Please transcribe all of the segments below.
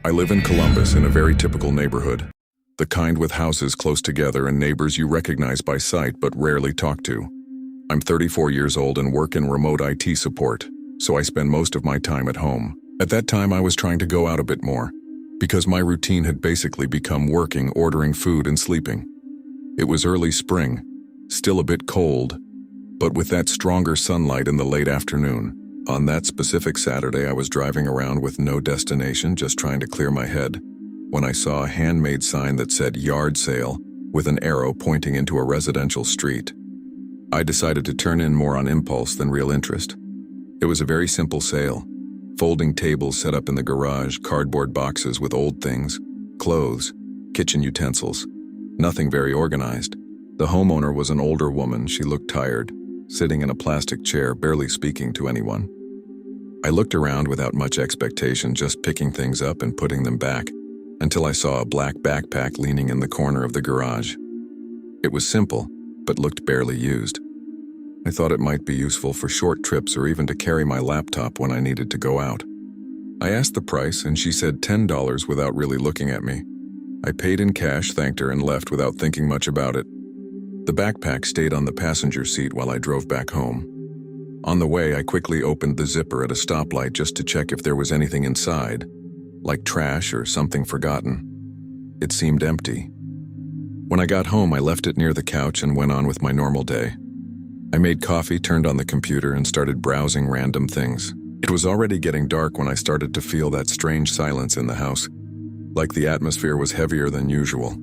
I live in Columbus in a very typical neighborhood. The kind with houses close together and neighbors you recognize by sight but rarely talk to. I'm 34 years old and work in remote IT support, so I spend most of my time at home. At that time I was trying to go out a bit more, because my routine had basically become working, ordering food, and sleeping. It was early spring, still a bit cold, but with that stronger sunlight in the late afternoon. On that specific Saturday, I was driving around with no destination, just trying to clear my head, when I saw a handmade sign that said yard sale with an arrow pointing into a residential street. I decided to turn in more on impulse than real interest. It was a very simple sale. Folding tables set up in the garage, cardboard boxes with old things, clothes, kitchen utensils. Nothing very organized. The homeowner was an older woman. She looked tired, sitting in a plastic chair, barely speaking to anyone. I looked around without much expectation, just picking things up and putting them back, until I saw a black backpack leaning in the corner of the garage. It was simple, but looked barely used. I thought it might be useful for short trips or even to carry my laptop when I needed to go out. I asked the price and she said $10 without really looking at me. I paid in cash, thanked her, and left without thinking much about it. The backpack stayed on the passenger seat while I drove back home. On the way, I quickly opened the zipper at a stoplight just to check if there was anything inside, like trash or something forgotten. It seemed empty. When I got home, I left it near the couch and went on with my normal day. I made coffee, turned on the computer, and started browsing random things. It was already getting dark when I started to feel that strange silence in the house, like the atmosphere was heavier than usual.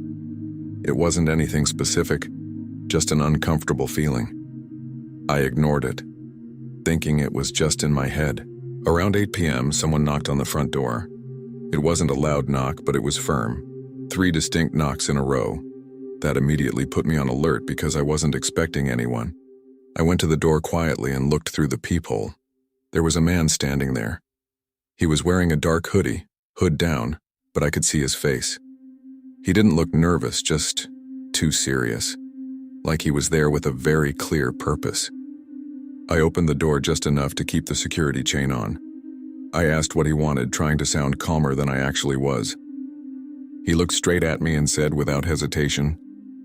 It wasn't anything specific, just an uncomfortable feeling. I ignored it, thinking it was just in my head. Around 8 p.m., someone knocked on the front door. It wasn't a loud knock, but it was firm. 3 distinct knocks in a row. That immediately put me on alert because I wasn't expecting anyone. I went to the door quietly and looked through the peephole. There was a man standing there. He was wearing a dark hoodie, hood down, but I could see his face. He didn't look nervous, just too serious, like he was there with a very clear purpose. I opened the door just enough to keep the security chain on. I asked what he wanted, trying to sound calmer than I actually was. He looked straight at me and said without hesitation,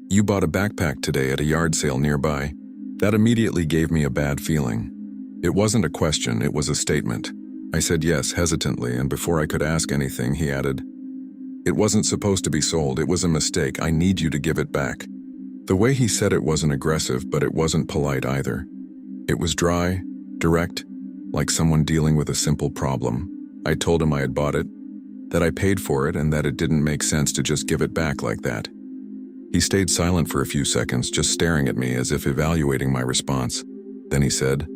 "You bought a backpack today at a yard sale nearby." That immediately gave me a bad feeling. It wasn't a question, it was a statement. I said yes hesitantly, and before I could ask anything, he added, "It wasn't supposed to be sold, it was a mistake, I need you to give it back." The way he said it wasn't aggressive, but it wasn't polite either. It was dry, direct, like someone dealing with a simple problem. I told him I had bought it, that I paid for it, and that it didn't make sense to just give it back like that. He stayed silent for a few seconds, just staring at me as if evaluating my response. Then he said,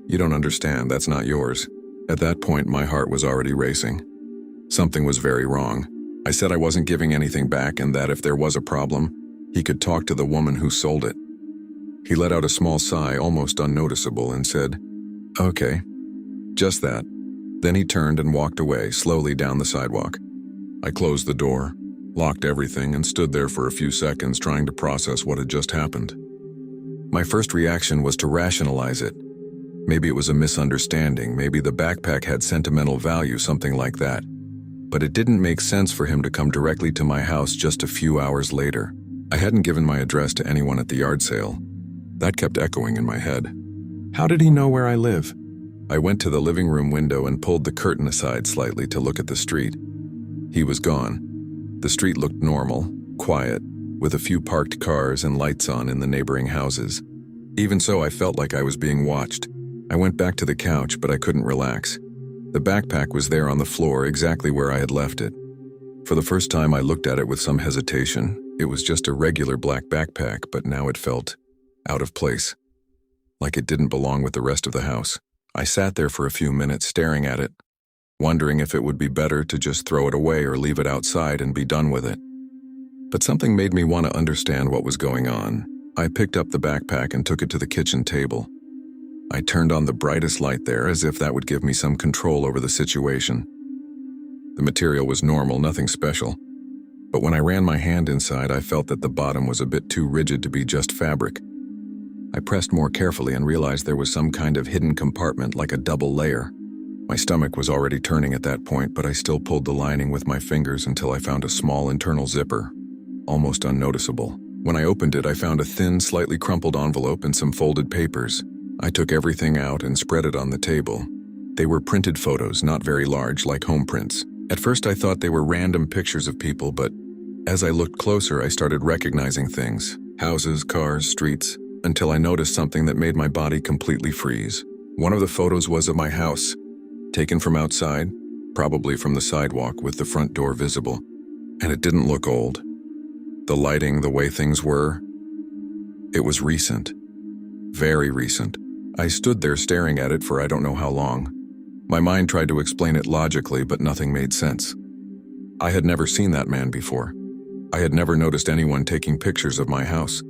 "You don't understand, that's not yours." At that point, my heart was already racing. Something was very wrong. I said I wasn't giving anything back and that if there was a problem, he could talk to the woman who sold it. He let out a small sigh, almost unnoticeable, and said, "Okay." Just that. Then he turned and walked away, slowly down the sidewalk. I closed the door, locked everything, and stood there for a few seconds trying to process what had just happened. My first reaction was to rationalize it. Maybe it was a misunderstanding, maybe the backpack had sentimental value, something like that. But it didn't make sense for him to come directly to my house just a few hours later. I hadn't given my address to anyone at the yard sale. That kept echoing in my head. How did he know where I live? I went to the living room window and pulled the curtain aside slightly to look at the street. He was gone. The street looked normal, quiet, with a few parked cars and lights on in the neighboring houses. Even so, I felt like I was being watched. I went back to the couch, but I couldn't relax. The backpack was there on the floor, exactly where I had left it. For the first time, I looked at it with some hesitation. It was just a regular black backpack, but now it felt out of place, like it didn't belong with the rest of the house. I sat there for a few minutes staring at it, wondering if it would be better to just throw it away or leave it outside and be done with it. But something made me want to understand what was going on. I picked up the backpack and took it to the kitchen table. I turned on the brightest light there, as if that would give me some control over the situation. The material was normal, nothing special. But when I ran my hand inside, I felt that the bottom was a bit too rigid to be just fabric. I pressed more carefully and realized there was some kind of hidden compartment, like a double layer. My stomach was already turning at that point, but I still pulled the lining with my fingers until I found a small internal zipper, almost unnoticeable. When I opened it, I found a thin, slightly crumpled envelope and some folded papers. I took everything out and spread it on the table. They were printed photos, not very large, like home prints. At first I thought they were random pictures of people, but as I looked closer, I started recognizing things. Houses, cars, streets, until I noticed something that made my body completely freeze. One of the photos was of my house, taken from outside, probably from the sidewalk with the front door visible. And it didn't look old. The lighting, the way things were, it was recent. Very recent. I stood there staring at it for I don't know how long. My mind tried to explain it logically, but nothing made sense. I had never seen that man before. I had never noticed anyone taking pictures of my house.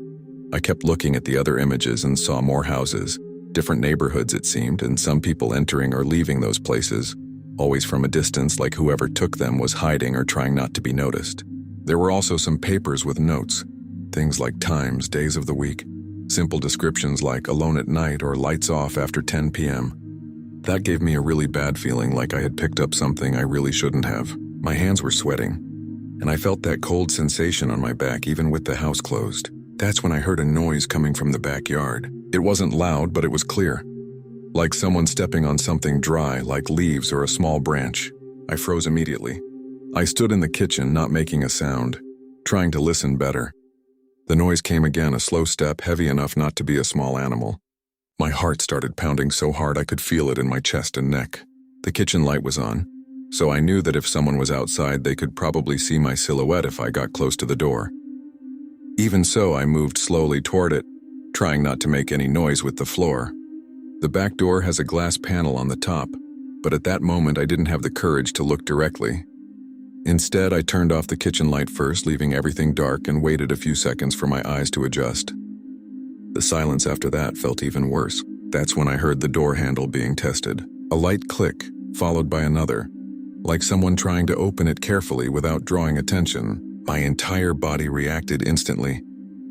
I kept looking at the other images and saw more houses, different neighborhoods it seemed, and some people entering or leaving those places, always from a distance, like whoever took them was hiding or trying not to be noticed. There were also some papers with notes, things like times, days of the week, simple descriptions like alone at night or lights off after 10 p.m. That gave me a really bad feeling, like I had picked up something I really shouldn't have. My hands were sweating, and I felt that cold sensation on my back even with the house closed. That's when I heard a noise coming from the backyard. It wasn't loud, but it was clear. Like someone stepping on something dry, like leaves or a small branch. I froze immediately. I stood in the kitchen, not making a sound, trying to listen better. The noise came again, a slow step, heavy enough not to be a small animal. My heart started pounding so hard I could feel it in my chest and neck. The kitchen light was on, so I knew that if someone was outside, they could probably see my silhouette if I got close to the door. Even so, I moved slowly toward it, trying not to make any noise with the floor. The back door has a glass panel on the top, but at that moment I didn't have the courage to look directly. Instead, I turned off the kitchen light first, leaving everything dark, and waited a few seconds for my eyes to adjust. The silence after that felt even worse. That's when I heard the door handle being tested. A light click, followed by another, like someone trying to open it carefully without drawing attention. My entire body reacted instantly.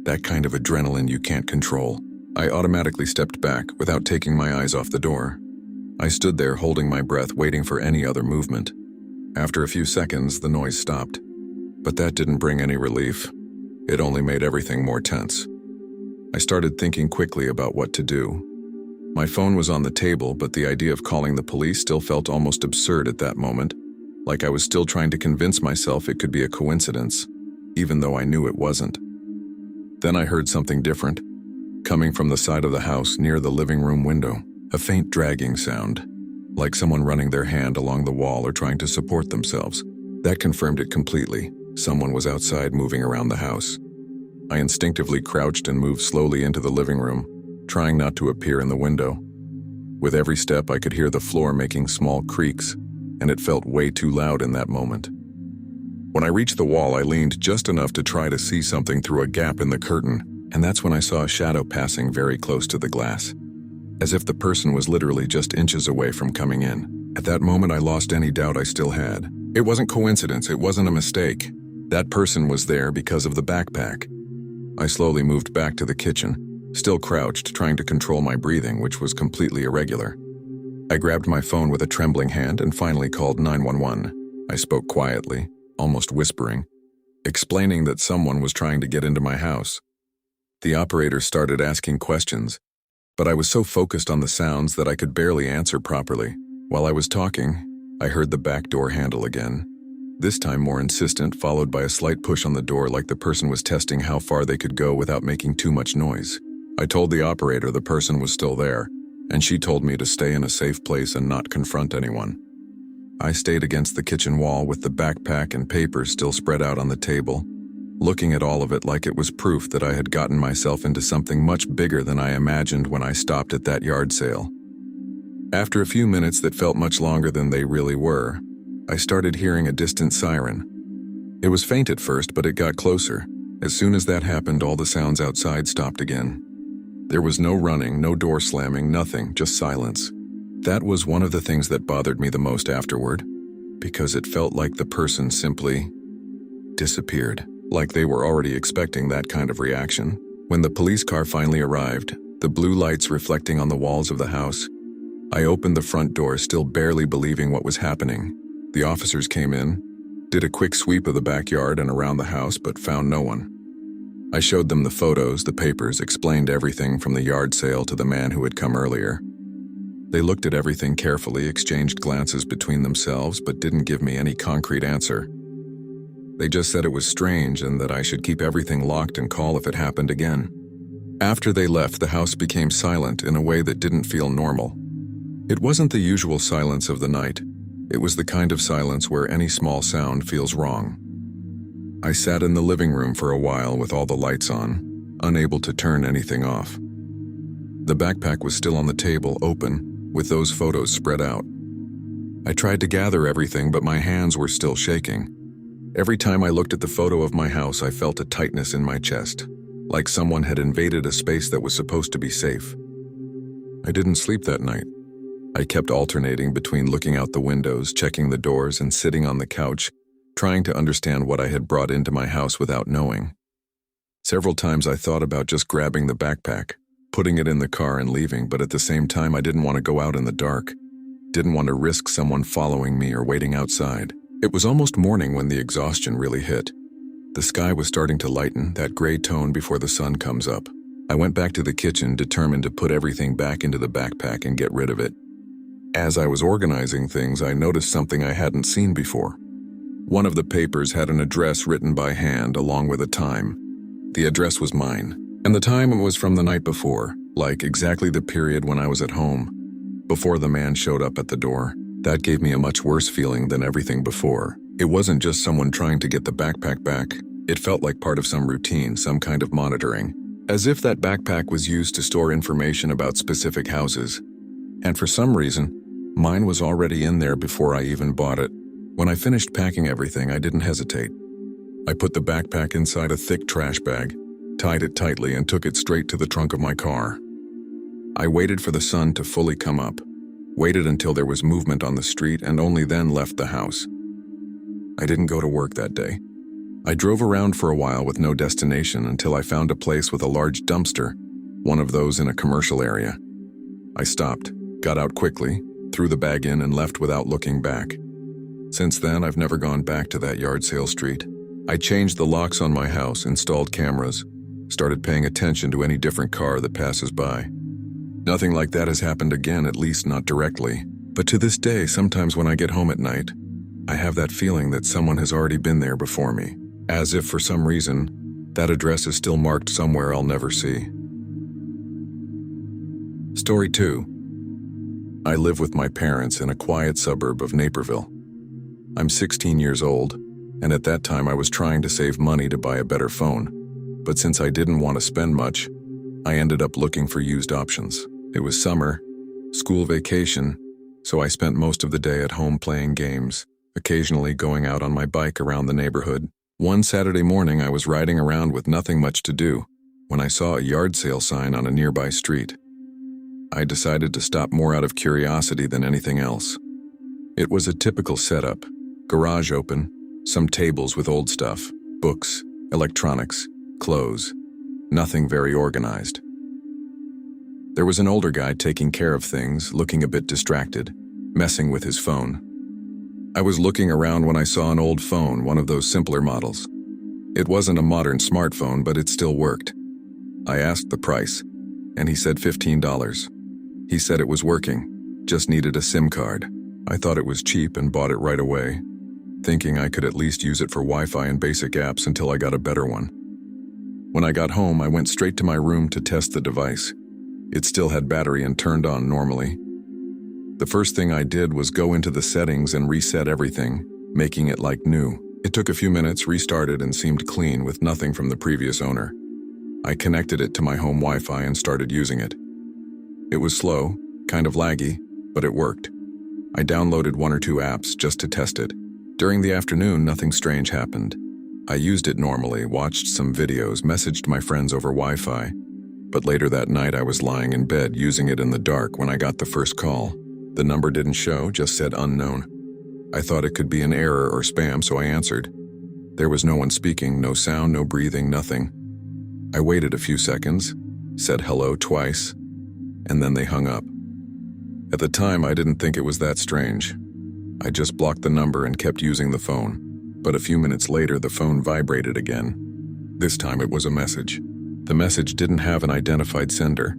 That kind of adrenaline you can't control. I automatically stepped back without taking my eyes off the door. I stood there holding my breath, waiting for any other movement. After a few seconds, the noise stopped. But that didn't bring any relief. It only made everything more tense. I started thinking quickly about what to do. My phone was on the table, but the idea of calling the police still felt almost absurd at that moment, like I was still trying to convince myself it could be a coincidence, even though I knew it wasn't. Then I heard something different, coming from the side of the house near the living room window, a faint dragging sound, like someone running their hand along the wall or trying to support themselves. That confirmed it completely. Someone was outside moving around the house. I instinctively crouched and moved slowly into the living room, trying not to appear in the window. With every step, I could hear the floor making small creaks, and it felt way too loud in that moment. When I reached the wall, I leaned just enough to try to see something through a gap in the curtain, and that's when I saw a shadow passing very close to the glass, as if the person was literally just inches away from coming in. At that moment, I lost any doubt I still had. It wasn't coincidence, it wasn't a mistake. That person was there because of the backpack. I slowly moved back to the kitchen, still crouched, trying to control my breathing, which was completely irregular. I grabbed my phone with a trembling hand and finally called 911. I spoke quietly, almost whispering, explaining that someone was trying to get into my house. The operator started asking questions, but I was so focused on the sounds that I could barely answer properly. While I was talking, I heard the back door handle again, this time more insistent, followed by a slight push on the door like the person was testing how far they could go without making too much noise. I told the operator the person was still there, and she told me to stay in a safe place and not confront anyone. I stayed against the kitchen wall with the backpack and papers still spread out on the table, looking at all of it like it was proof that I had gotten myself into something much bigger than I imagined when I stopped at that yard sale. After a few minutes that felt much longer than they really were, I started hearing a distant siren. It was faint at first, but it got closer. As soon as that happened, all the sounds outside stopped again. There was no running, no door slamming, nothing, just silence. That was one of the things that bothered me the most afterward, because it felt like the person simply disappeared, like they were already expecting that kind of reaction. When the police car finally arrived, the blue lights reflecting on the walls of the house, I opened the front door, still barely believing what was happening. The officers came in, did a quick sweep of the backyard and around the house, but found no one. I showed them the photos, the papers, explained everything from the yard sale to the man who had come earlier. They looked at everything carefully, exchanged glances between themselves, but didn't give me any concrete answer. They just said it was strange and that I should keep everything locked and call if it happened again. After they left, the house became silent in a way that didn't feel normal. It wasn't the usual silence of the night. It was the kind of silence where any small sound feels wrong. I sat in the living room for a while with all the lights on, unable to turn anything off. The backpack was still on the table, open, with those photos spread out. I tried to gather everything, but my hands were still shaking. Every time I looked at the photo of my house, I felt a tightness in my chest, like someone had invaded a space that was supposed to be safe. I didn't sleep that night. I kept alternating between looking out the windows, checking the doors, and sitting on the couch, trying to understand what I had brought into my house without knowing. Several times I thought about just grabbing the backpack, putting it in the car and leaving, but at the same time I didn't want to go out in the dark, didn't want to risk someone following me or waiting outside. It was almost morning when the exhaustion really hit. The sky was starting to lighten, that gray tone before the sun comes up. I went back to the kitchen, determined to put everything back into the backpack and get rid of it. As I was organizing things, I noticed something I hadn't seen before. One of the papers had an address written by hand along with a time. The address was mine, and the time was from the night before, like exactly the period when I was at home, before the man showed up at the door. That gave me a much worse feeling than everything before. It wasn't just someone trying to get the backpack back. It felt like part of some routine, some kind of monitoring, as if that backpack was used to store information about specific houses. And for some reason, mine was already in there before I even bought it. When I finished packing everything, I didn't hesitate. I put the backpack inside a thick trash bag, tied it tightly, and took it straight to the trunk of my car. I waited for the sun to fully come up, waited until there was movement on the street, and only then left the house. I didn't go to work that day. I drove around for a while with no destination until I found a place with a large dumpster, one of those in a commercial area. I stopped, got out quickly, threw the bag in, and left without looking back. Since then, I've never gone back to that yard sale street. I changed the locks on my house, installed cameras, started paying attention to any different car that passes by. Nothing like that has happened again, at least not directly. But to this day, sometimes when I get home at night, I have that feeling that someone has already been there before me, as if for some reason, that address is still marked somewhere I'll never see. Story 2. I live with my parents in a quiet suburb of Naperville. I'm 16 years old, and at that time I was trying to save money to buy a better phone. But since I didn't want to spend much, I ended up looking for used options. It was summer, school vacation, so I spent most of the day at home playing games, occasionally going out on my bike around the neighborhood. One Saturday morning I was riding around with nothing much to do when I saw a yard sale sign on a nearby street. I decided to stop more out of curiosity than anything else. It was a typical setup: garage open, some tables with old stuff, books, electronics, clothes. Nothing very organized. There was an older guy taking care of things, looking a bit distracted, messing with his phone. I was looking around when I saw an old phone, one of those simpler models. It wasn't a modern smartphone, but it still worked. I asked the price, and he said $15. He said it was working, just needed a SIM card. I thought it was cheap and bought it right away, thinking I could at least use it for Wi-Fi and basic apps until I got a better one. When I got home, I went straight to my room to test the device. It still had battery and turned on normally. The first thing I did was go into the settings and reset everything, making it like new. It took a few minutes, restarted, and seemed clean with nothing from the previous owner. I connected it to my home Wi-Fi and started using it. It was slow, kind of laggy, but it worked. I downloaded 1 or 2 apps just to test it. During the afternoon, nothing strange happened. I used it normally, watched some videos, messaged my friends over Wi-Fi. But later that night, I was lying in bed using it in the dark when I got the first call. The number didn't show, just said unknown. I thought it could be an error or spam, so I answered. There was no one speaking, no sound, no breathing, nothing. I waited a few seconds, said hello twice, and then they hung up. At the time, I didn't think it was that strange. I just blocked the number and kept using the phone. But a few minutes later, the phone vibrated again. This time it was a message. The message didn't have an identified sender.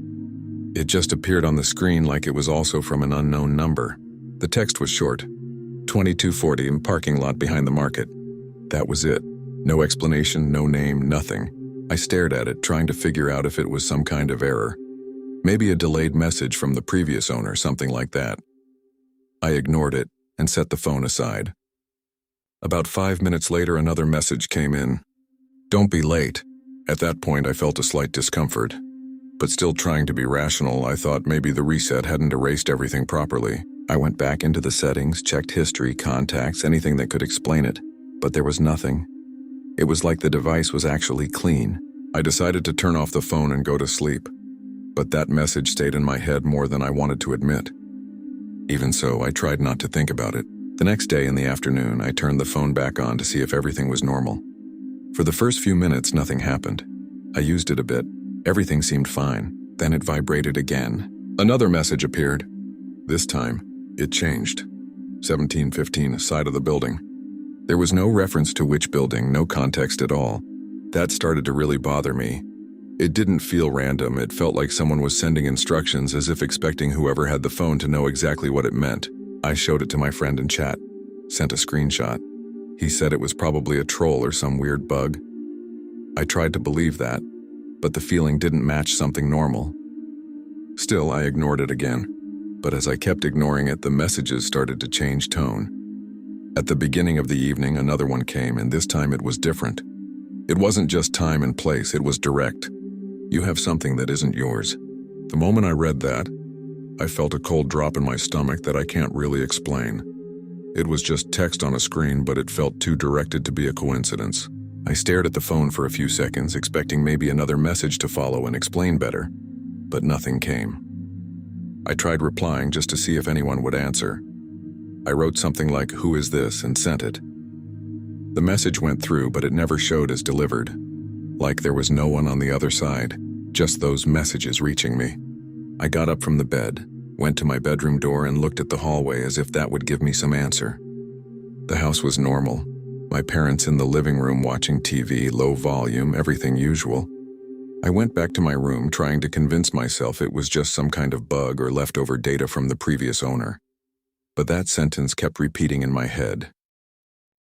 It just appeared on the screen like it was also from an unknown number. The text was short. 2240 in parking lot behind the market. That was it. No explanation, no name, nothing. I stared at it, trying to figure out if it was some kind of error. Maybe a delayed message from the previous owner, something like that. I ignored it and set the phone aside. About 5 minutes later, another message came in. Don't be late. At that point, I felt a slight discomfort. But still trying to be rational, I thought maybe the reset hadn't erased everything properly. I went back into the settings, checked history, contacts, anything that could explain it. But there was nothing. It was like the device was actually clean. I decided to turn off the phone and go to sleep. But that message stayed in my head more than I wanted to admit. Even so, I tried not to think about it. The next day in the afternoon, I turned the phone back on to see if everything was normal. For the first few minutes, nothing happened. I used it a bit. Everything seemed fine. Then it vibrated again. Another message appeared. This time, it changed. 1715, side of the building. There was no reference to which building, no context at all. That started to really bother me. It didn't feel random. It felt like someone was sending instructions as if expecting whoever had the phone to know exactly what it meant. I showed it to my friend in chat, sent a screenshot. He said it was probably a troll or some weird bug. I tried to believe that, but the feeling didn't match something normal. Still, I ignored it again. But as I kept ignoring it, the messages started to change tone. At the beginning of the evening, another one came, and this time it was different. It wasn't just time and place, it was direct. You have something that isn't yours. The moment I read that, I felt a cold drop in my stomach that I can't really explain. It was just text on a screen, but it felt too directed to be a coincidence. I stared at the phone for a few seconds, expecting maybe another message to follow and explain better, but nothing came. I tried replying just to see if anyone would answer. I wrote something like, "Who is this?" and sent it. The message went through, but it never showed as delivered. Like there was no one on the other side, just those messages reaching me. I got up from the bed, went to my bedroom door and looked at the hallway as if that would give me some answer. The house was normal. My parents in the living room watching TV, low volume, everything usual. I went back to my room trying to convince myself it was just some kind of bug or leftover data from the previous owner. But that sentence kept repeating in my head.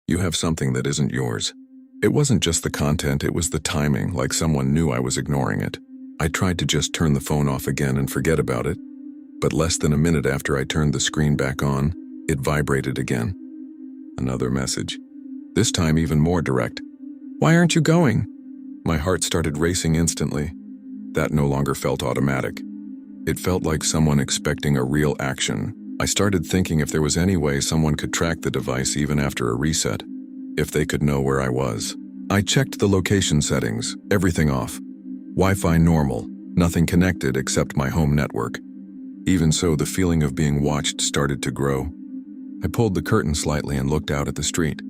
You have something that isn't yours. It wasn't just the content, it was the timing, like someone knew I was ignoring it. I tried to just turn the phone off again and forget about it, but less than a minute after I turned the screen back on, it vibrated again. Another message. This time even more direct. Why aren't you going? My heart started racing instantly. That no longer felt automatic. It felt like someone expecting a real action. I started thinking if there was any way someone could track the device even after a reset, if they could know where I was. I checked the location settings, everything off. Wi-Fi normal, nothing connected except my home network. Even so, the feeling of being watched started to grow. I pulled the curtain slightly and looked out at the street.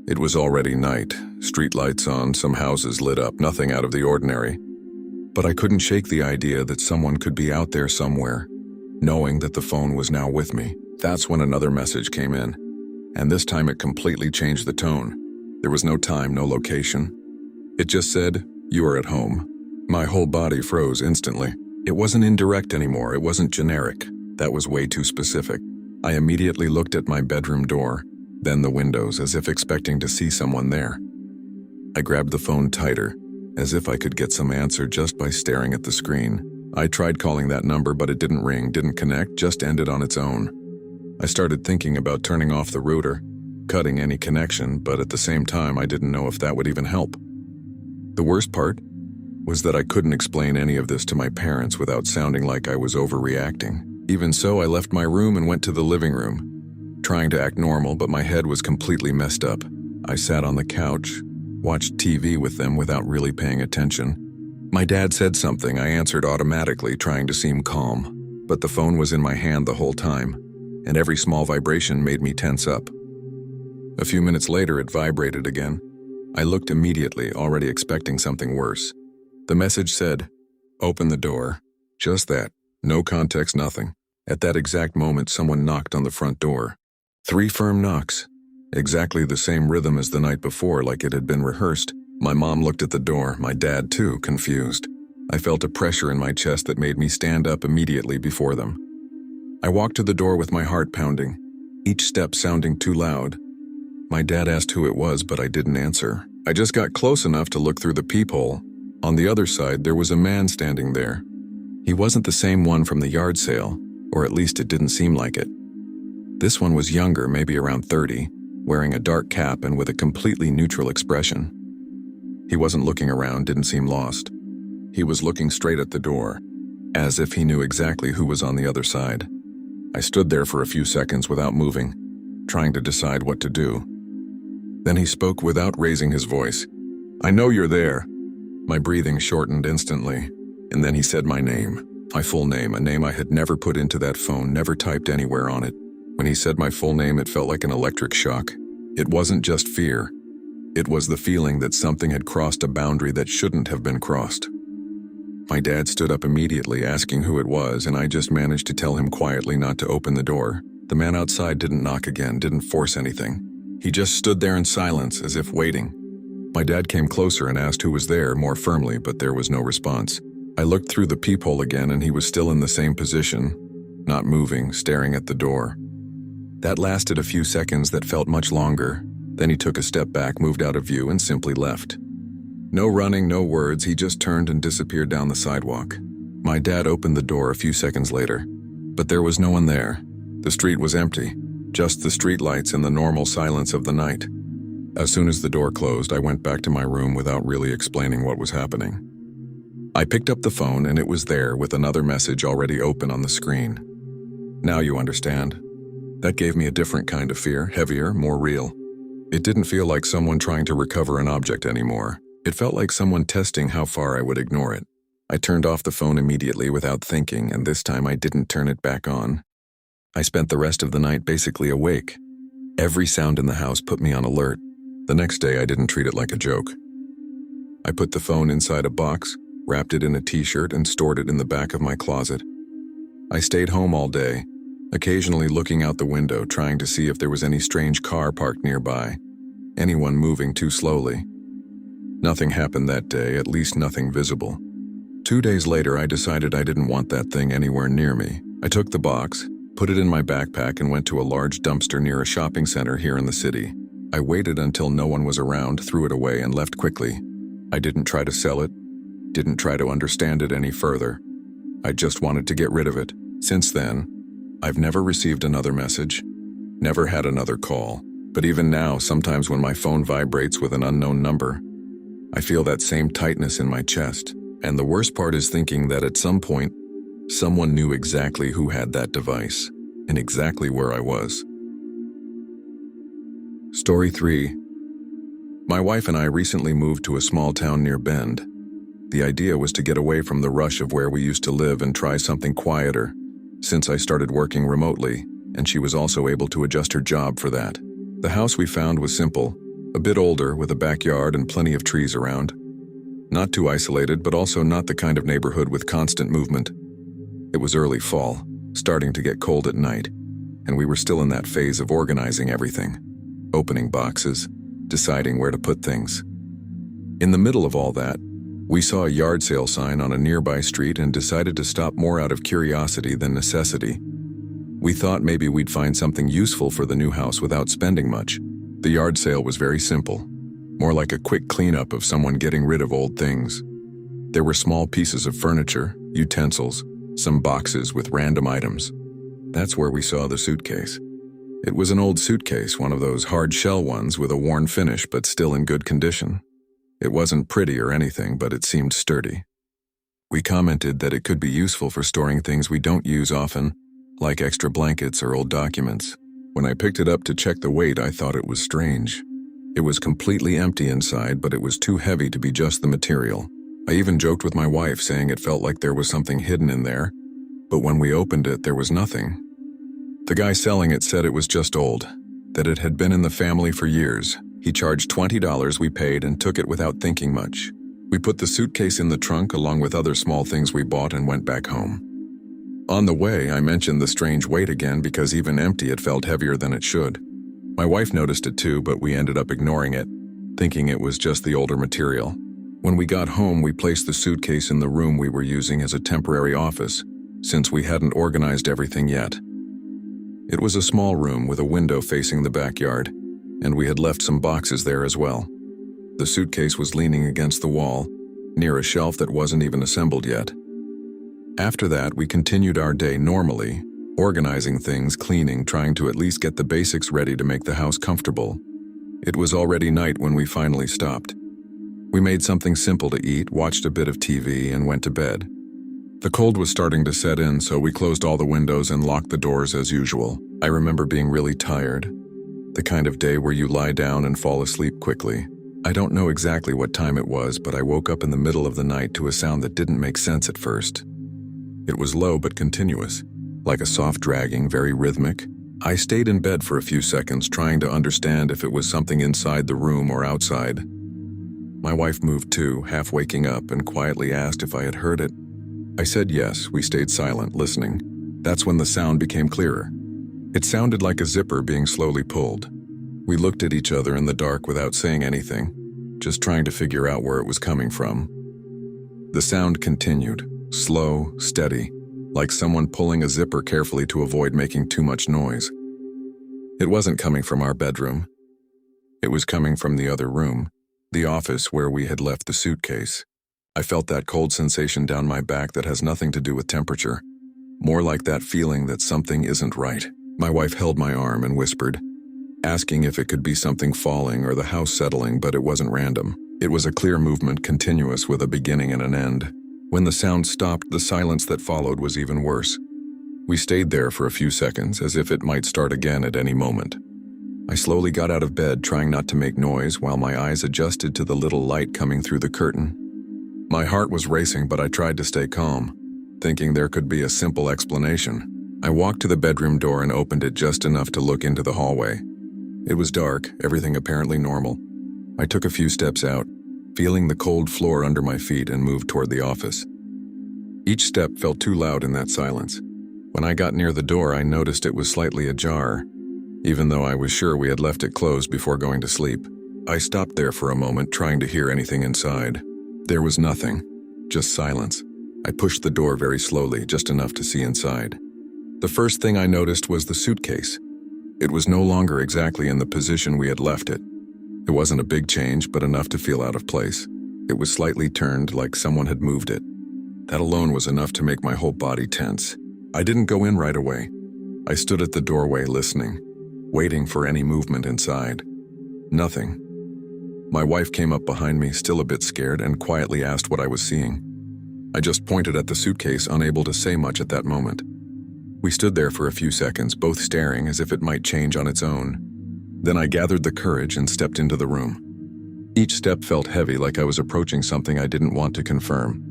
It was already night, street lights on, some houses lit up, nothing out of the ordinary. But I couldn't shake the idea that someone could be out there somewhere, knowing that the phone was now with me. That's when another message came in, and this time it completely changed the tone. There was no time, no location. It just said, "You are at home." My whole body froze instantly. It wasn't indirect anymore, it wasn't generic. That was way too specific. I immediately looked at my bedroom door, then the windows, as if expecting to see someone there. I grabbed the phone tighter, as if I could get some answer just by staring at the screen. I tried calling that number, but it didn't ring, didn't connect, just ended on its own. I started thinking about turning off the router, cutting any connection, but at the same time, I didn't know if that would even help. The worst part was that I couldn't explain any of this to my parents without sounding like I was overreacting. Even so, I left my room and went to the living room, trying to act normal, but my head was completely messed up. I sat on the couch, watched TV with them without really paying attention. My dad said something, I answered automatically, trying to seem calm. But the phone was in my hand the whole time, and every small vibration made me tense up. A few minutes later, it vibrated again. I looked immediately, already expecting something worse. The message said, "Open the door." Just that. No context, nothing. At that exact moment, someone knocked on the front door. 3 firm knocks. Exactly the same rhythm as the night before, like it had been rehearsed. My mom looked at the door, my dad too, confused. I felt a pressure in my chest that made me stand up immediately before them. I walked to the door with my heart pounding, each step sounding too loud. My dad asked who it was, but I didn't answer. I just got close enough to look through the peephole. On the other side, there was a man standing there. He wasn't the same one from the yard sale, or at least it didn't seem like it. This one was younger, maybe around 30, wearing a dark cap and with a completely neutral expression. He wasn't looking around, didn't seem lost. He was looking straight at the door, as if he knew exactly who was on the other side. I stood there for a few seconds without moving, trying to decide what to do. Then he spoke without raising his voice. "I know you're there." My breathing shortened instantly, and then he said my name, my full name, a name I had never put into that phone, never typed anywhere on it. When he said my full name, it felt like an electric shock. It wasn't just fear. It was the feeling that something had crossed a boundary that shouldn't have been crossed. My dad stood up immediately, asking who it was, and I just managed to tell him quietly not to open the door. The man outside didn't knock again, didn't force anything. He just stood there in silence, as if waiting. My dad came closer and asked who was there, more firmly, but there was no response. I looked through the peephole again, and he was still in the same position, not moving, staring at the door. That lasted a few seconds that felt much longer. Then he took a step back, moved out of view, and simply left. No running, no words, he just turned and disappeared down the sidewalk. My dad opened the door a few seconds later, but there was no one there. The street was empty, just the streetlights and the normal silence of the night. As soon as the door closed, I went back to my room without really explaining what was happening. I picked up the phone and it was there with another message already open on the screen. "Now you understand." That gave me a different kind of fear, heavier, more real. It didn't feel like someone trying to recover an object anymore. It felt like someone testing how far I would ignore it. I turned off the phone immediately without thinking, and this time I didn't turn it back on. I spent the rest of the night basically awake. Every sound in the house put me on alert. The next day I didn't treat it like a joke. I put the phone inside a box, wrapped it in a t-shirt, and stored it in the back of my closet. I stayed home all day, occasionally looking out the window, trying to see if there was any strange car parked nearby, anyone moving too slowly. Nothing happened that day, at least nothing visible. 2 days later, I decided I didn't want that thing anywhere near me. I took the box, put it in my backpack, and went to a large dumpster near a shopping center here in the city. I waited until no one was around, threw it away, and left quickly. I didn't try to sell it, didn't try to understand it any further. I just wanted to get rid of it. Since then, I've never received another message, never had another call. But even now, sometimes when my phone vibrates with an unknown number, I feel that same tightness in my chest. And the worst part is thinking that at some point, someone knew exactly who had that device and exactly where I was. Story 3. My wife and I recently moved to a small town near Bend. The idea was to get away from the rush of where we used to live and try something quieter, since I started working remotely, and she was also able to adjust her job for that. The house we found was simple, a bit older, with a backyard and plenty of trees around. Not too isolated, but also not the kind of neighborhood with constant movement. It was early fall, starting to get cold at night, and we were still in that phase of organizing everything, opening boxes, deciding where to put things. In the middle of all that, we saw a yard sale sign on a nearby street and decided to stop more out of curiosity than necessity. We thought maybe we'd find something useful for the new house without spending much. The yard sale was very simple, more like a quick cleanup of someone getting rid of old things. There were small pieces of furniture, utensils, some boxes with random items. That's where we saw the suitcase. It was an old suitcase, one of those hard shell ones with a worn finish but still in good condition. It wasn't pretty or anything, but it seemed sturdy. We commented that it could be useful for storing things we don't use often, like extra blankets or old documents. When I picked it up to check the weight, I thought it was strange. It was completely empty inside, but it was too heavy to be just the material. I even joked with my wife, saying it felt like there was something hidden in there, but when we opened it, there was nothing. The guy selling it said it was just old, that it had been in the family for years. He charged $20, we paid, and took it without thinking much. We put the suitcase in the trunk along with other small things we bought and went back home. On the way, I mentioned the strange weight again because even empty it felt heavier than it should. My wife noticed it too, but we ended up ignoring it, thinking it was just the older material. When we got home, we placed the suitcase in the room we were using as a temporary office, since we hadn't organized everything yet. It was a small room with a window facing the backyard, and we had left some boxes there as well. The suitcase was leaning against the wall, near a shelf that wasn't even assembled yet. After that, we continued our day normally, organizing things, cleaning, trying to at least get the basics ready to make the house comfortable. It was already night when we finally stopped. We made something simple to eat, watched a bit of TV, and went to bed. The cold was starting to set in, so we closed all the windows and locked the doors as usual. I remember being really tired, the kind of day where you lie down and fall asleep quickly. I don't know exactly what time it was, but I woke up in the middle of the night to a sound that didn't make sense at first. It was low but continuous, like a soft dragging, very rhythmic. I stayed in bed for a few seconds, trying to understand if it was something inside the room or outside. My wife moved too, half waking up, and quietly asked if I had heard it. I said yes. We stayed silent, listening. That's when the sound became clearer. It sounded like a zipper being slowly pulled. We looked at each other in the dark without saying anything, just trying to figure out where it was coming from. The sound continued, slow, steady, like someone pulling a zipper carefully to avoid making too much noise. It wasn't coming from our bedroom. It was coming from the other room, the office where we had left the suitcase. I felt that cold sensation down my back that has nothing to do with temperature, more like that feeling that something isn't right. My wife held my arm and whispered, asking if it could be something falling or the house settling, but it wasn't random. It was a clear movement, continuous with a beginning and an end. When the sound stopped, the silence that followed was even worse. We stayed there for a few seconds, as if it might start again at any moment. I slowly got out of bed, trying not to make noise, while my eyes adjusted to the little light coming through the curtain. My heart was racing, but I tried to stay calm, thinking there could be a simple explanation. I walked to the bedroom door and opened it just enough to look into the hallway. It was dark, everything apparently normal. I took a few steps out, feeling the cold floor under my feet, and moved toward the office. Each step felt too loud in that silence. When I got near the door, I noticed it was slightly ajar, even though I was sure we had left it closed before going to sleep. I stopped there for a moment, trying to hear anything inside. There was nothing, just silence. I pushed the door very slowly, just enough to see inside. The first thing I noticed was the suitcase. It was no longer exactly in the position we had left it. It wasn't a big change, but enough to feel out of place. It was slightly turned, like someone had moved it. That alone was enough to make my whole body tense. I didn't go in right away. I stood at the doorway listening, waiting for any movement inside. Nothing. My wife came up behind me, still a bit scared, and quietly asked what I was seeing. I just pointed at the suitcase, unable to say much at that moment. We stood there for a few seconds, both staring as if it might change on its own. Then I gathered the courage and stepped into the room. Each step felt heavy, like I was approaching something I didn't want to confirm.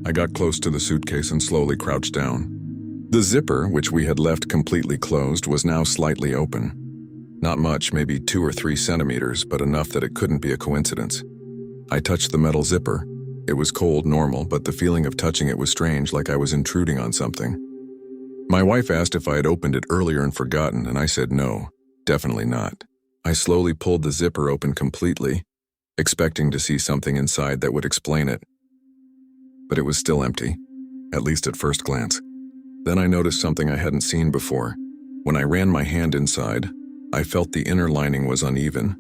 I got close to the suitcase and slowly crouched down. The zipper, which we had left completely closed, was now slightly open. Not much, maybe 2 or 3 centimeters, but enough that it couldn't be a coincidence. I touched the metal zipper. It was cold, normal, but the feeling of touching it was strange, like I was intruding on something. My wife asked if I had opened it earlier and forgotten, and I said no, definitely not. I slowly pulled the zipper open completely, expecting to see something inside that would explain it. But it was still empty, at least at first glance. Then I noticed something I hadn't seen before. When I ran my hand inside, I felt the inner lining was uneven,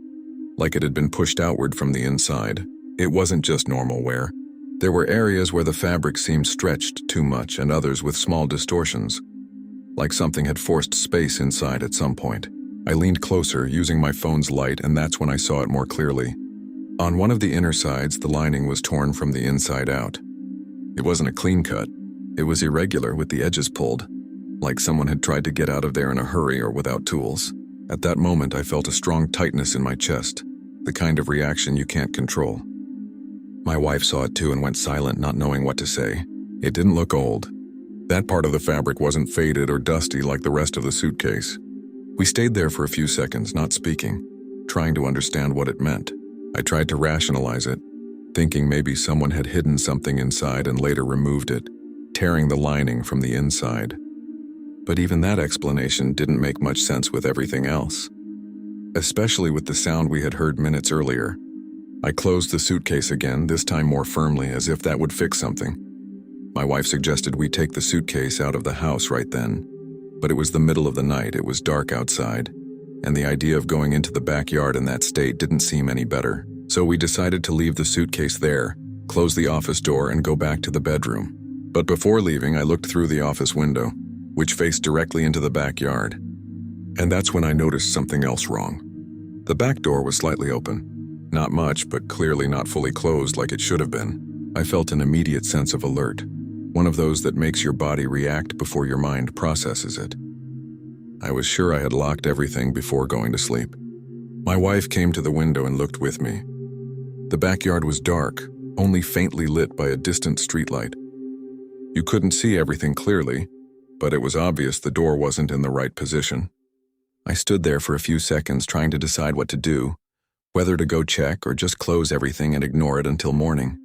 like it had been pushed outward from the inside. It wasn't just normal wear. There were areas where the fabric seemed stretched too much and others with small distortions, like something had forced space inside at some point. I leaned closer, using my phone's light, and that's when I saw it more clearly. On one of the inner sides, the lining was torn from the inside out. It wasn't a clean cut. It was irregular, with the edges pulled, like someone had tried to get out of there in a hurry or without tools. At that moment, I felt a strong tightness in my chest, the kind of reaction you can't control. My wife saw it too and went silent, not knowing what to say. It didn't look old. That part of the fabric wasn't faded or dusty like the rest of the suitcase. We stayed there for a few seconds, not speaking, trying to understand what it meant. I tried to rationalize it, thinking maybe someone had hidden something inside and later removed it. tearing the lining from the inside. But even that explanation didn't make much sense with everything else, especially with the sound we had heard minutes earlier. I closed the suitcase again, this time more firmly, as if that would fix something. My wife suggested we take the suitcase out of the house right then, but it was the middle of the night, it was dark outside, and the idea of going into the backyard in that state didn't seem any better. So we decided to leave the suitcase there, close the office door, and go back to the bedroom. But before leaving, I looked through the office window, which faced directly into the backyard. And that's when I noticed something else wrong. The back door was slightly open. Not much, but clearly not fully closed like it should have been. I felt an immediate sense of alert, one of those that makes your body react before your mind processes it. I was sure I had locked everything before going to sleep. My wife came to the window and looked with me. The backyard was dark, only faintly lit by a distant streetlight. You couldn't see everything clearly, but it was obvious the door wasn't in the right position. I stood there for a few seconds trying to decide what to do, whether to go check or just close everything and ignore it until morning.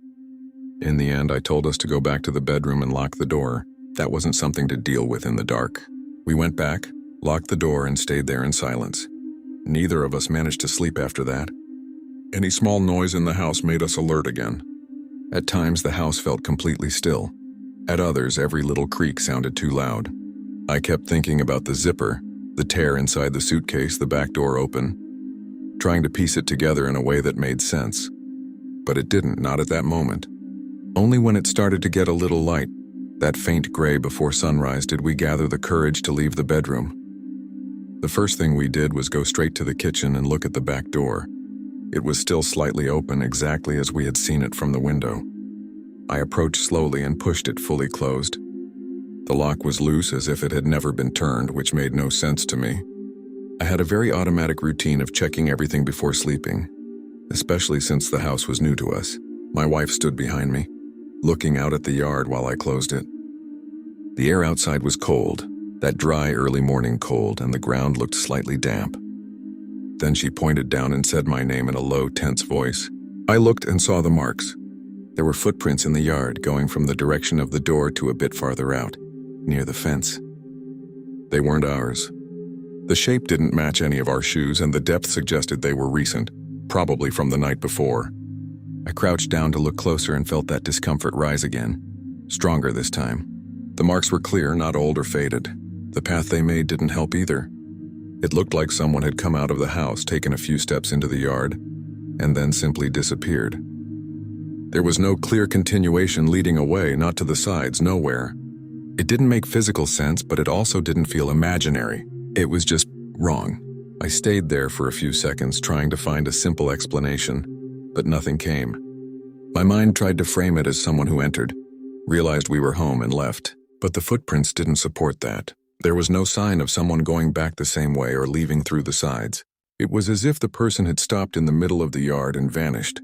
In the end, I told us to go back to the bedroom and lock the door. That wasn't something to deal with in the dark. We went back, locked the door, and stayed there in silence. Neither of us managed to sleep after that. Any small noise in the house made us alert again. At times, the house felt completely still. At others, every little creak sounded too loud. I kept thinking about the zipper, the tear inside the suitcase, the back door open, trying to piece it together in a way that made sense. But it didn't, not at that moment. Only when it started to get a little light, that faint gray before sunrise, did we gather the courage to leave the bedroom. The first thing we did was go straight to the kitchen and look at the back door. It was still slightly open, exactly as we had seen it from the window. I approached slowly and pushed it fully closed. The lock was loose, as if it had never been turned, which made no sense to me. I had a very automatic routine of checking everything before sleeping, especially since the house was new to us. My wife stood behind me, looking out at the yard while I closed it. The air outside was cold, that dry early morning cold, and the ground looked slightly damp. Then she pointed down and said my name in a low, tense voice. I looked and saw the marks. There were footprints in the yard, going from the direction of the door to a bit farther out, near the fence. They weren't ours. The shape didn't match any of our shoes, and the depth suggested they were recent, probably from the night before. I crouched down to look closer and felt that discomfort rise again, stronger this time. The marks were clear, not old or faded. The path they made didn't help either. It looked like someone had come out of the house, taken a few steps into the yard, and then simply disappeared. There was no clear continuation leading away, not to the sides, nowhere. It didn't make physical sense, but it also didn't feel imaginary. It was just wrong. I stayed there for a few seconds trying to find a simple explanation, but nothing came. My mind tried to frame it as someone who entered, realized we were home, and left, but the footprints didn't support that. There was no sign of someone going back the same way or leaving through the sides. It was as if the person had stopped in the middle of the yard and vanished.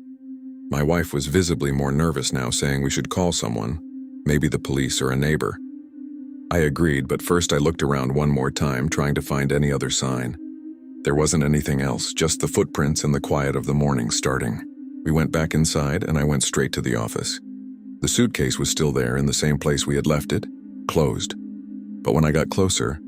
My wife was visibly more nervous now, saying we should call someone, maybe the police or a neighbor. I agreed, but first I looked around one more time, trying to find any other sign. There wasn't anything else, just the footprints and the quiet of the morning starting. We went back inside, and I went straight to the office. The suitcase was still there in the same place we had left it, closed. But when I got closer,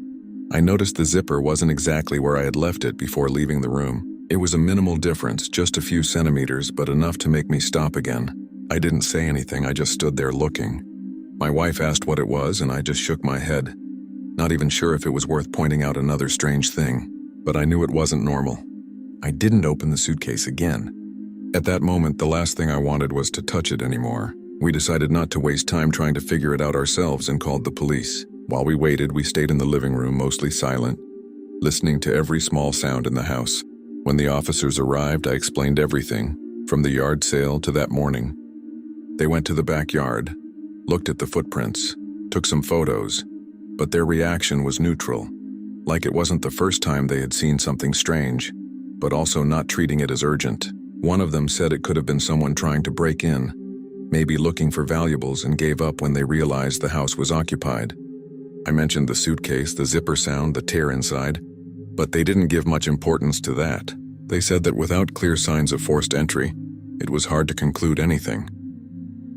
I noticed the zipper wasn't exactly where I had left it before leaving the room. It was a minimal difference, just a few centimeters, but enough to make me stop again. I didn't say anything, I just stood there looking. My wife asked what it was, and I just shook my head, not even sure if it was worth pointing out another strange thing. But I knew it wasn't normal. I didn't open the suitcase again. At that moment, the last thing I wanted was to touch it anymore. We decided not to waste time trying to figure it out ourselves and called the police. While we waited, we stayed in the living room, mostly silent, listening to every small sound in the house. When the officers arrived, I explained everything, from the yard sale to that morning. They went to the backyard, looked at the footprints, took some photos, but their reaction was neutral, like it wasn't the first time they had seen something strange, but also not treating it as urgent. One of them said it could have been someone trying to break in, maybe looking for valuables, and gave up when they realized the house was occupied. I mentioned the suitcase, the zipper sound, the tear inside, but they didn't give much importance to that. They said that without clear signs of forced entry, it was hard to conclude anything.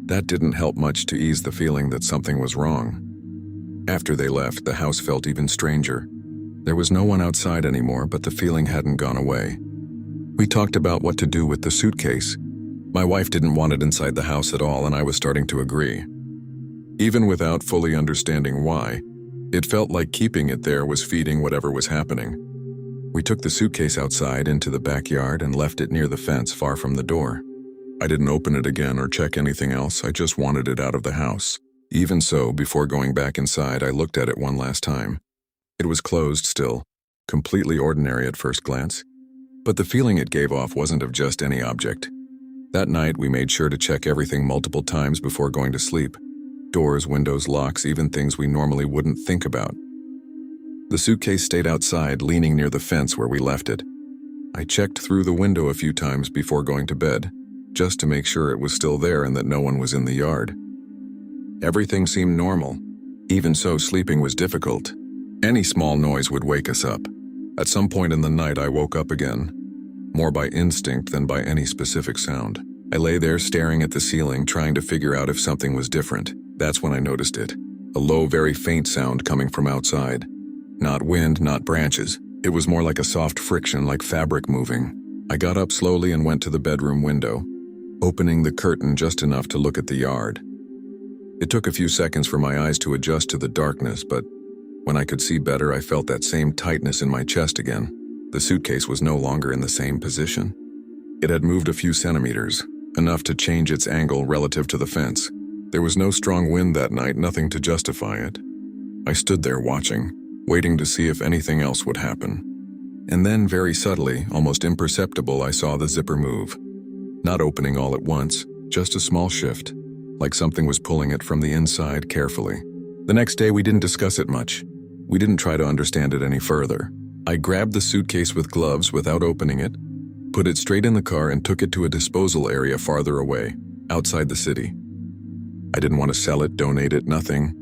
That didn't help much to ease the feeling that something was wrong. After they left, the house felt even stranger. There was no one outside anymore, but the feeling hadn't gone away. We talked about what to do with the suitcase. My wife didn't want it inside the house at all, and I was starting to agree. Even without fully understanding why, it felt like keeping it there was feeding whatever was happening. We took the suitcase outside into the backyard and left it near the fence far from the door. I didn't open it again or check anything else, I just wanted it out of the house. Even so, before going back inside, I looked at it one last time. It was closed still, completely ordinary at first glance. But the feeling it gave off wasn't of just any object. That night, we made sure to check everything multiple times before going to sleep. Doors, windows, locks, even things we normally wouldn't think about. The suitcase stayed outside, leaning near the fence where we left it. I checked through the window a few times before going to bed, just to make sure it was still there and that no one was in the yard. Everything seemed normal. Even so, sleeping was difficult. Any small noise would wake us up. At some point in the night, I woke up again, more by instinct than by any specific sound. I lay there staring at the ceiling, trying to figure out if something was different. That's when I noticed it. A low, very faint sound coming from outside. Not wind, not branches. It was more like a soft friction, like fabric moving. I got up slowly and went to the bedroom window, opening the curtain just enough to look at the yard. It took a few seconds for my eyes to adjust to the darkness, but when I could see better, I felt that same tightness in my chest again. The suitcase was no longer in the same position. It had moved a few centimeters, enough to change its angle relative to the fence. There was no strong wind that night, nothing to justify it. I stood there watching, waiting to see if anything else would happen. And then, very subtly, almost imperceptible, I saw the zipper move. Not opening all at once, just a small shift, like something was pulling it from the inside carefully. The next day, we didn't discuss it much. We didn't try to understand it any further. I grabbed the suitcase with gloves without opening it, put it straight in the car and took it to a disposal area farther away, outside the city. I didn't want to sell it, donate it, nothing.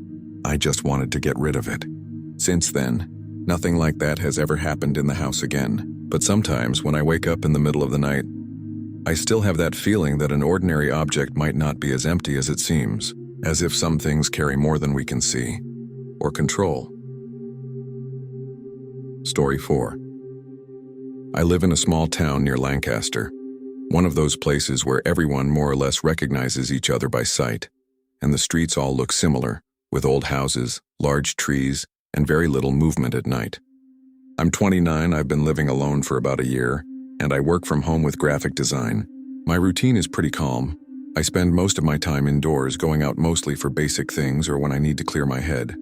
I just wanted to get rid of it. Since then, nothing like that has ever happened in the house again. But sometimes, when I wake up in the middle of the night, I still have that feeling that an ordinary object might not be as empty as it seems, as if some things carry more than we can see or control. Story 4. I live in a small town near Lancaster, one of those places where everyone more or less recognizes each other by sight, and the streets all look similar, with old houses, large trees, and very little movement at night. I'm 29, I've been living alone for about a year, and I work from home with graphic design. My routine is pretty calm. I spend most of my time indoors, going out mostly for basic things or when I need to clear my head.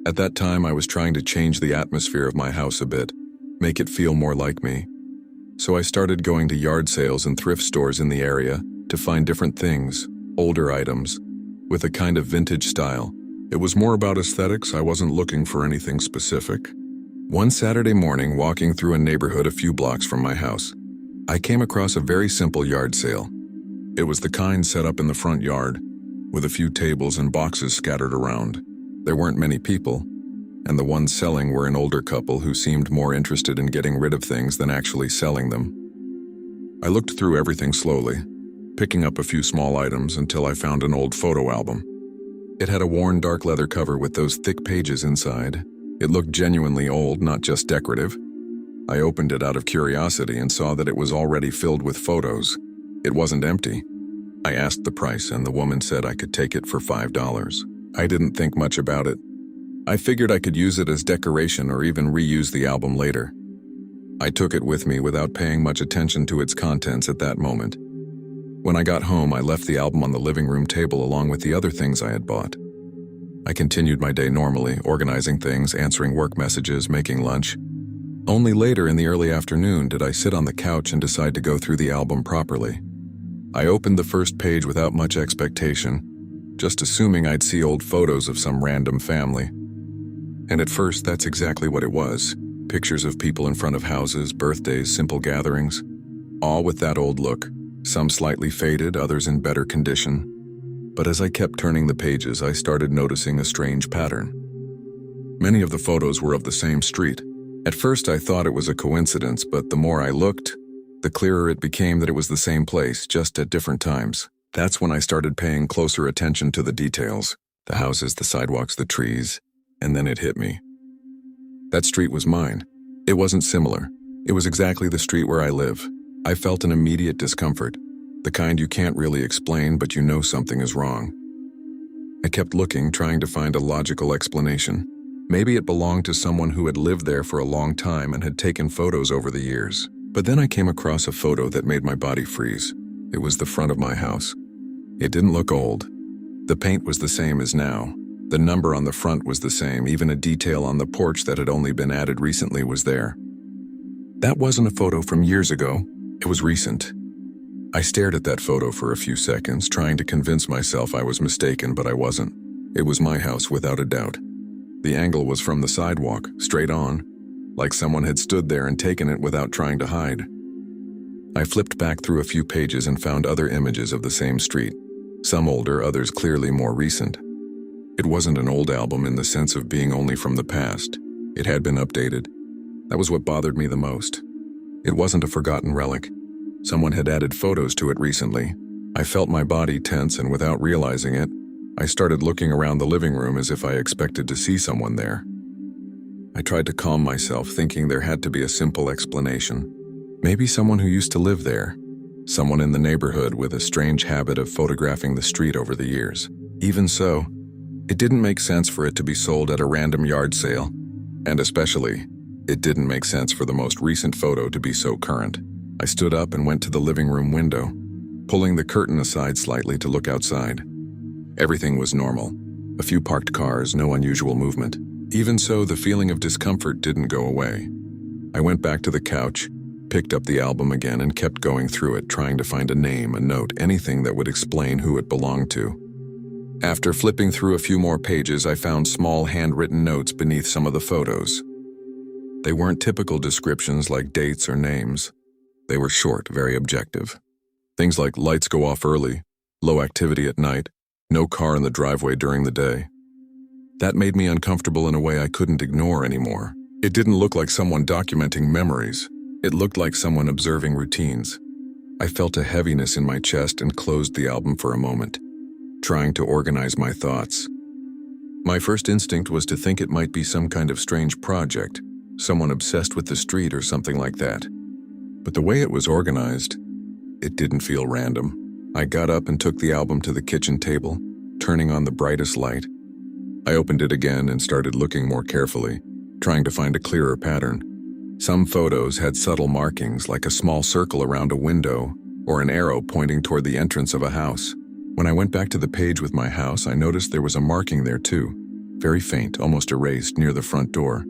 At that time, I was trying to change the atmosphere of my house a bit, make it feel more like me. So I started going to yard sales and thrift stores in the area to find different things, older items, with a kind of vintage style. It was more about aesthetics, I wasn't looking for anything specific. One Saturday morning, walking through a neighborhood a few blocks from my house, I came across a very simple yard sale. It was the kind set up in the front yard, with a few tables and boxes scattered around. There weren't many people, and the ones selling were an older couple who seemed more interested in getting rid of things than actually selling them. I looked through everything slowly, picking up a few small items until I found an old photo album. It had a worn dark leather cover with those thick pages inside. It looked genuinely old, not just decorative. I opened it out of curiosity and saw that it was already filled with photos. It wasn't empty. I asked the price, and the woman said I could take it for $5. I didn't think much about it. I figured I could use it as decoration or even reuse the album later. I took it with me without paying much attention to its contents at that moment. When I got home, I left the album on the living room table along with the other things I had bought. I continued my day normally, organizing things, answering work messages, making lunch. Only later in the early afternoon did I sit on the couch and decide to go through the album properly. I opened the first page without much expectation, just assuming I'd see old photos of some random family. And at first, that's exactly what it was. Pictures of people in front of houses, birthdays, simple gatherings, all with that old look, some slightly faded, others in better condition. But as I kept turning the pages, I started noticing a strange pattern. Many of the photos were of the same street. At first, I thought it was a coincidence, but the more I looked, the clearer it became that it was the same place, just at different times. That's when I started paying closer attention to the details, the houses, the sidewalks, the trees, and then it hit me. That street was mine. It wasn't similar. It was exactly the street where I live. I felt an immediate discomfort, the kind you can't really explain, but you know something is wrong. I kept looking, trying to find a logical explanation. Maybe it belonged to someone who had lived there for a long time and had taken photos over the years. But then I came across a photo that made my body freeze. It was the front of my house. It didn't look old. The paint was the same as now. The number on the front was the same. Even a detail on the porch that had only been added recently was there. That wasn't a photo from years ago. It was recent. I stared at that photo for a few seconds, trying to convince myself I was mistaken, but I wasn't. It was my house without a doubt. The angle was from the sidewalk, straight on, like someone had stood there and taken it without trying to hide. I flipped back through a few pages and found other images of the same street, some older, others clearly more recent. It wasn't an old album in the sense of being only from the past. It had been updated. That was what bothered me the most. It wasn't a forgotten relic. Someone had added photos to it recently. I felt my body tense, and without realizing it, I started looking around the living room as if I expected to see someone there. I tried to calm myself, thinking there had to be a simple explanation. Maybe someone who used to live there. Someone in the neighborhood with a strange habit of photographing the street over the years. Even so, it didn't make sense for it to be sold at a random yard sale. And especially, it didn't make sense for the most recent photo to be so current. I stood up and went to the living room window, pulling the curtain aside slightly to look outside. Everything was normal. A few parked cars, no unusual movement. Even so, the feeling of discomfort didn't go away. I went back to the couch, picked up the album again, and kept going through it, trying to find a name, a note, anything that would explain who it belonged to. After flipping through a few more pages, I found small handwritten notes beneath some of the photos. They weren't typical descriptions like dates or names. They were short, very objective. Things like lights go off early, low activity at night, no car in the driveway during the day. That made me uncomfortable in a way I couldn't ignore anymore. It didn't look like someone documenting memories. It looked like someone observing routines. I felt a heaviness in my chest and closed the album for a moment, trying to organize my thoughts. My first instinct was to think it might be some kind of strange project, someone obsessed with the street or something like that. But the way it was organized, it didn't feel random. I got up and took the album to the kitchen table, turning on the brightest light. I opened it again and started looking more carefully, trying to find a clearer pattern. Some photos had subtle markings, like a small circle around a window or an arrow pointing toward the entrance of a house. When I went back to the page with my house, I noticed there was a marking there too, very faint, almost erased, near the front door.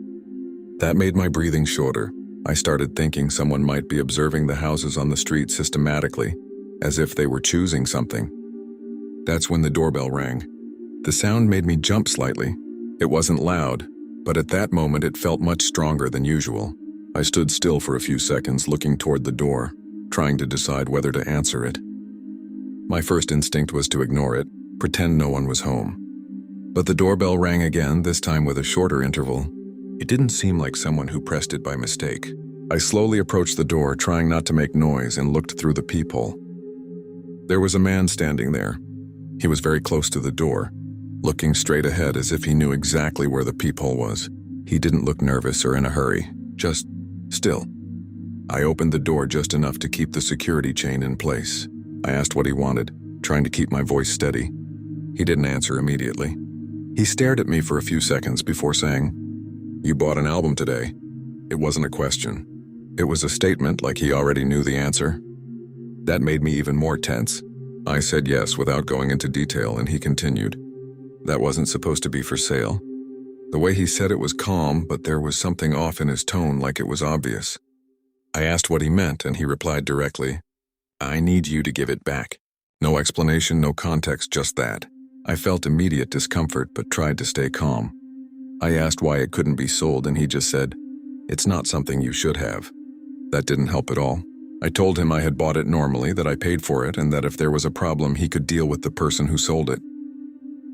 That made my breathing shorter. I started thinking someone might be observing the houses on the street systematically, as if they were choosing something. That's when the doorbell rang. The sound made me jump slightly. It wasn't loud, but at that moment it felt much stronger than usual. I stood still for a few seconds, looking toward the door, trying to decide whether to answer it. My first instinct was to ignore it, pretend no one was home. But the doorbell rang again, this time with a shorter interval. It didn't seem like someone who pressed it by mistake. I slowly approached the door, trying not to make noise, and looked through the peephole. There was a man standing there. He was very close to the door, looking straight ahead as if he knew exactly where the peephole was. He didn't look nervous or in a hurry, just still. I opened the door just enough to keep the security chain in place. I asked what he wanted, trying to keep my voice steady. He didn't answer immediately. He stared at me for a few seconds before saying, "You bought an album today." It wasn't a question. It was a statement, like he already knew the answer. That made me even more tense. I said yes without going into detail, and he continued. That wasn't supposed to be for sale. The way he said it was calm, but there was something off in his tone, like it was obvious. I asked what he meant, and he replied directly, "I need you to give it back." No explanation, no context, just that. I felt immediate discomfort, but tried to stay calm. I asked why it couldn't be sold, and he just said, "It's not something you should have." That didn't help at all. I told him I had bought it normally, that I paid for it, and that if there was a problem, he could deal with the person who sold it.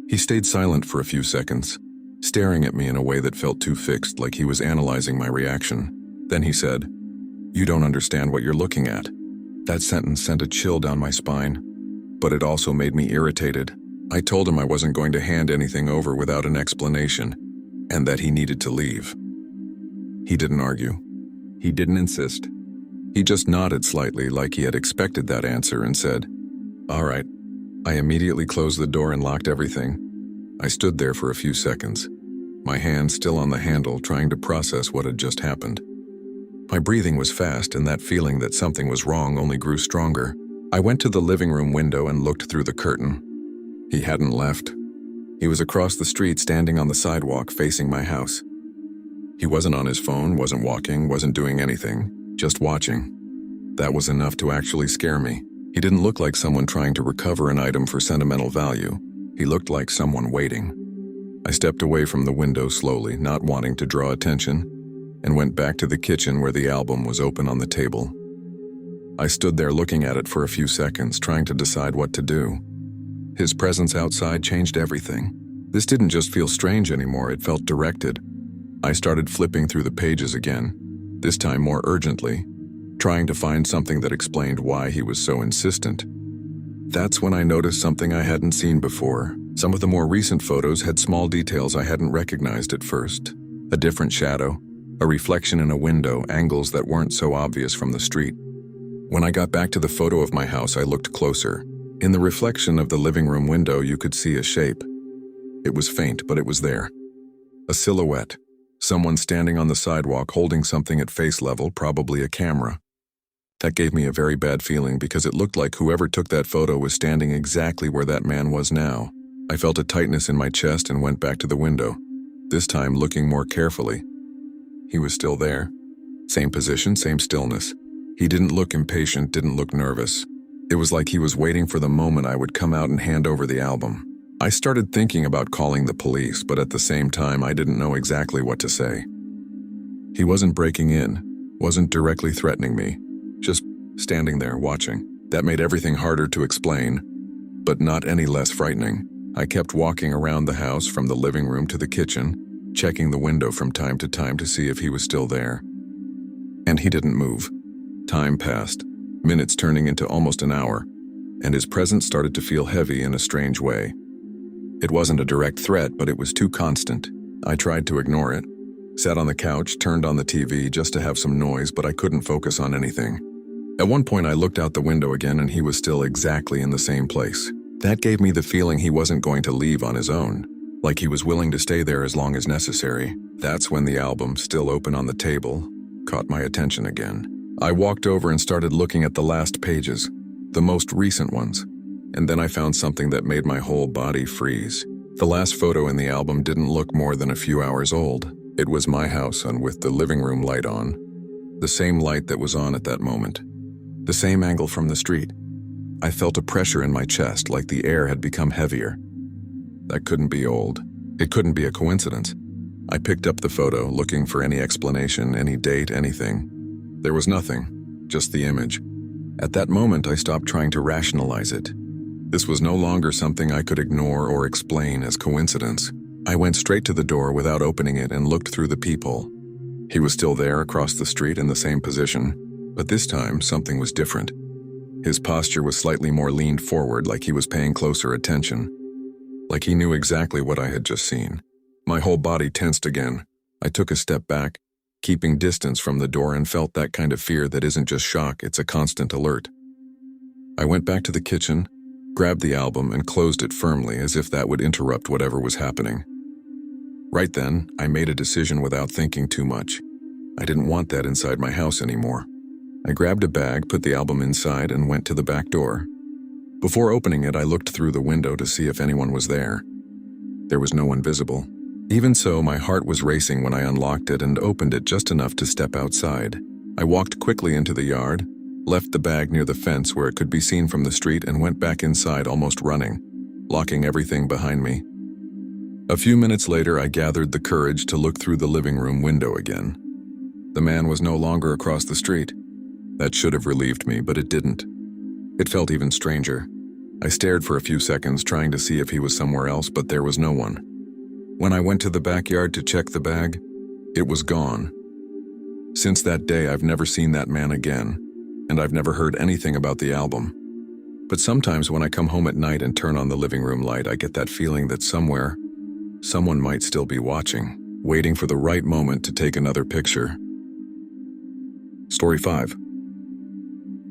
He stayed silent for a few seconds, staring at me in a way that felt too fixed, like he was analyzing my reaction. Then he said, "You don't understand what you're looking at." That sentence sent a chill down my spine. but it also made me irritated. I told him I wasn't going to hand anything over without an explanation, and that he needed to leave. He didn't argue. He didn't insist. He just nodded slightly like he had expected that answer and said, "All right." I immediately closed the door and locked everything. I stood there for a few seconds, my hand still on the handle, trying to process what had just happened. My breathing was fast, and that feeling that something was wrong only grew stronger. I went to the living room window and looked through the curtain. He hadn't left. He was across the street, standing on the sidewalk facing my house. He wasn't on his phone, wasn't walking, wasn't doing anything, just watching. That was enough to actually scare me. He didn't look like someone trying to recover an item for sentimental value. He looked like someone waiting. I stepped away from the window slowly, not wanting to draw attention, and went back to the kitchen where the album was open on the table. I stood there looking at it for a few seconds, trying to decide what to do. His presence outside changed everything. This didn't just feel strange anymore, it felt directed. I started flipping through the pages again, this time more urgently, trying to find something that explained why he was so insistent. That's when I noticed something I hadn't seen before. Some of the more recent photos had small details I hadn't recognized at first. A different shadow, a reflection in a window, angles that weren't so obvious from the street. When I got back to the photo of my house, I looked closer. In the reflection of the living room window, you could see a shape. It was faint, but it was there. A silhouette. Someone standing on the sidewalk holding something at face level, probably a camera. That gave me a very bad feeling because it looked like whoever took that photo was standing exactly where that man was now. I felt a tightness in my chest and went back to the window, this time looking more carefully. He was still there. Same position, same stillness. He didn't look impatient, didn't look nervous. It was like he was waiting for the moment I would come out and hand over the album. I started thinking about calling the police, but at the same time I didn't know exactly what to say. He wasn't breaking in, wasn't directly threatening me, just standing there watching. That made everything harder to explain, but not any less frightening. I kept walking around the house from the living room to the kitchen, checking the window from time to time to see if he was still there. And he didn't move. Time passed, minutes turning into almost an hour, and his presence started to feel heavy in a strange way. It wasn't a direct threat, but it was too constant. I tried to ignore it. Sat on the couch, turned on the TV just to have some noise, but I couldn't focus on anything. At one point I looked out the window again and he was still exactly in the same place. That gave me the feeling he wasn't going to leave on his own, like he was willing to stay there as long as necessary. That's when the album, still open on the table, caught my attention again. I walked over and started looking at the last pages, the most recent ones, and then I found something that made my whole body freeze. The last photo in the album didn't look more than a few hours old. It was my house and with the living room light on, the same light that was on at that moment, the same angle from the street. I felt a pressure in my chest, like the air had become heavier. That couldn't be old. It couldn't be a coincidence. I picked up the photo, looking for any explanation, any date, anything. There was nothing, just the image. At that moment, I stopped trying to rationalize it. This was no longer something I could ignore or explain as coincidence. I went straight to the door without opening it and looked through the peephole. He was still there across the street in the same position, but this time something was different. His posture was slightly more leaned forward, like he was paying closer attention, like he knew exactly what I had just seen. My whole body tensed again. I took a step back, keeping distance from the door, and felt that kind of fear that isn't just shock, it's a constant alert. I went back to the kitchen, grabbed the album, and closed it firmly as if that would interrupt whatever was happening. Right then, I made a decision without thinking too much. I didn't want that inside my house anymore. I grabbed a bag, put the album inside, and went to the back door. Before opening it, I looked through the window to see if anyone was there. There was no one visible. Even so, my heart was racing when I unlocked it and opened it just enough to step outside. I walked quickly into the yard, left the bag near the fence where it could be seen from the street, and went back inside almost running, locking everything behind me. A few minutes later, I gathered the courage to look through the living room window again. The man was no longer across the street. That should have relieved me, but it didn't. It felt even stranger. I stared for a few seconds, trying to see if he was somewhere else, but there was no one. When I went to the backyard to check the bag, it was gone. Since that day, I've never seen that man again, and I've never heard anything about the album. But sometimes when I come home at night and turn on the living room light, I get that feeling that somewhere, someone might still be watching, waiting for the right moment to take another picture. Story 5.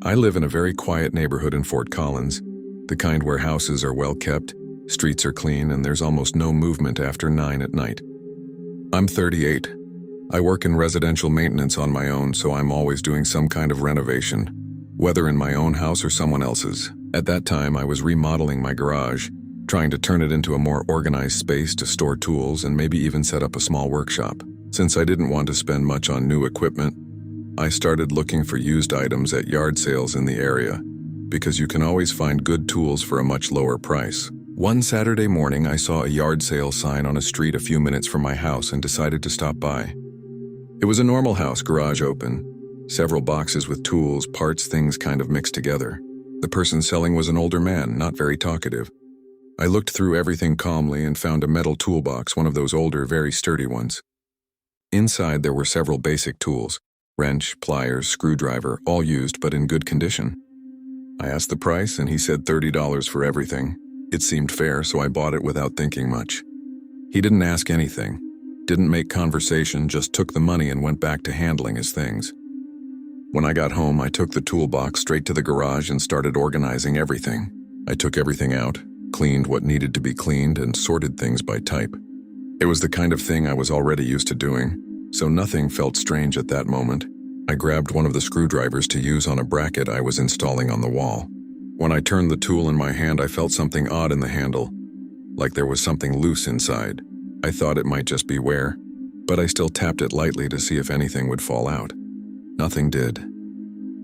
I live in a very quiet neighborhood in Fort Collins, the kind where houses are well kept, streets are clean, and there's almost no movement after 9 at night. I'm 38. I work in residential maintenance on my own, so I'm always doing some kind of renovation, whether in my own house or someone else's. At that time, I was remodeling my garage, trying to turn it into a more organized space to store tools and maybe even set up a small workshop. Since I didn't want to spend much on new equipment, I started looking for used items at yard sales in the area, because you can always find good tools for a much lower price. One Saturday morning, I saw a yard sale sign on a street a few minutes from my house and decided to stop by. It was a normal house, garage open, several boxes with tools, parts, things kind of mixed together. The person selling was an older man, not very talkative. I looked through everything calmly and found a metal toolbox, one of those older, very sturdy ones. Inside there were several basic tools: wrench, pliers, screwdriver, all used but in good condition. I asked the price and he said $30 for everything. It seemed fair, so I bought it without thinking much. He didn't ask anything, didn't make conversation, just took the money and went back to handling his things. When I got home, I took the toolbox straight to the garage and started organizing everything. I took everything out, cleaned what needed to be cleaned, and sorted things by type. It was the kind of thing I was already used to doing, so nothing felt strange at that moment. I grabbed one of the screwdrivers to use on a bracket I was installing on the wall. When I turned the tool in my hand, I felt something odd in the handle, like there was something loose inside. I thought it might just be wear, but I still tapped it lightly to see if anything would fall out. Nothing did.